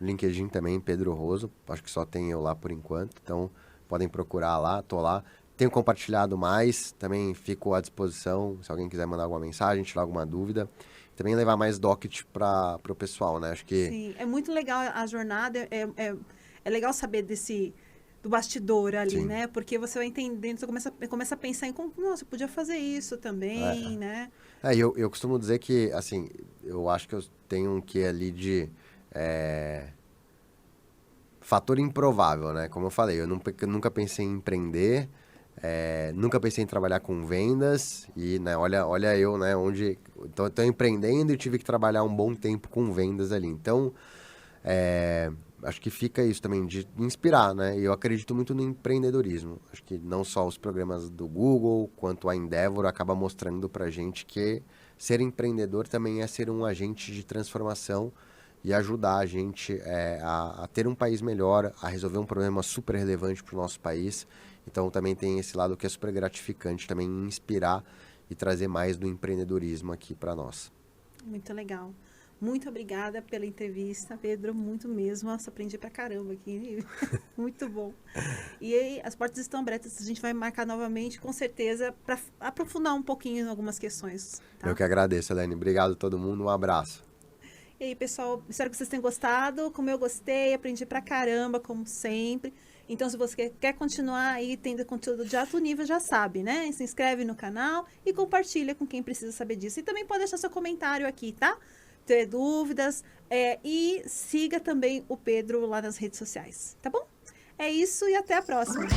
LinkedIn também, Pedro Roso. Acho que só tem eu lá por enquanto. Então, podem procurar lá, tô lá. Tenho compartilhado mais, também fico à disposição. Se alguém quiser mandar alguma mensagem, tirar alguma dúvida. Também levar mais docket para o pessoal, né? Acho que Sim, é muito legal a jornada, é legal saber do bastidor ali, sim. né? Porque você vai entendendo, você começa a pensar em como, nossa, eu podia fazer isso também, né? Eu costumo dizer que, assim, eu acho que eu tenho um quê ali de fator improvável, né? Como eu falei, eu nunca pensei em empreender, nunca pensei em trabalhar com vendas e, né, olha eu, né, onde... Então, eu tô empreendendo e tive que trabalhar um bom tempo com vendas ali. Então, acho que fica isso também, de inspirar, né? E eu acredito muito no empreendedorismo. Acho que não só os programas do Google, quanto a Endeavor acaba mostrando pra gente que ser empreendedor também é ser um agente de transformação e ajudar a gente a ter um país melhor, a resolver um problema super relevante para o nosso país. Então também tem esse lado que é super gratificante, também inspirar e trazer mais do empreendedorismo aqui para nós. Muito legal. Muito obrigada pela entrevista, Pedro, muito mesmo. Nossa, aprendi pra caramba aqui. Muito bom. E aí, as portas estão abertas, a gente vai marcar novamente, com certeza, para aprofundar um pouquinho em algumas questões. Tá? Eu que agradeço, Helene. Obrigado a todo mundo, um abraço. E aí, pessoal, espero que vocês tenham gostado. Como eu gostei, aprendi pra caramba, como sempre. Então, se você quer continuar aí tendo conteúdo de alto nível, já sabe, né? Se inscreve no canal e compartilha com quem precisa saber disso. E também pode deixar seu comentário aqui, tá? Ter dúvidas. E siga também o Pedro lá nas redes sociais, tá bom? É isso e até a próxima.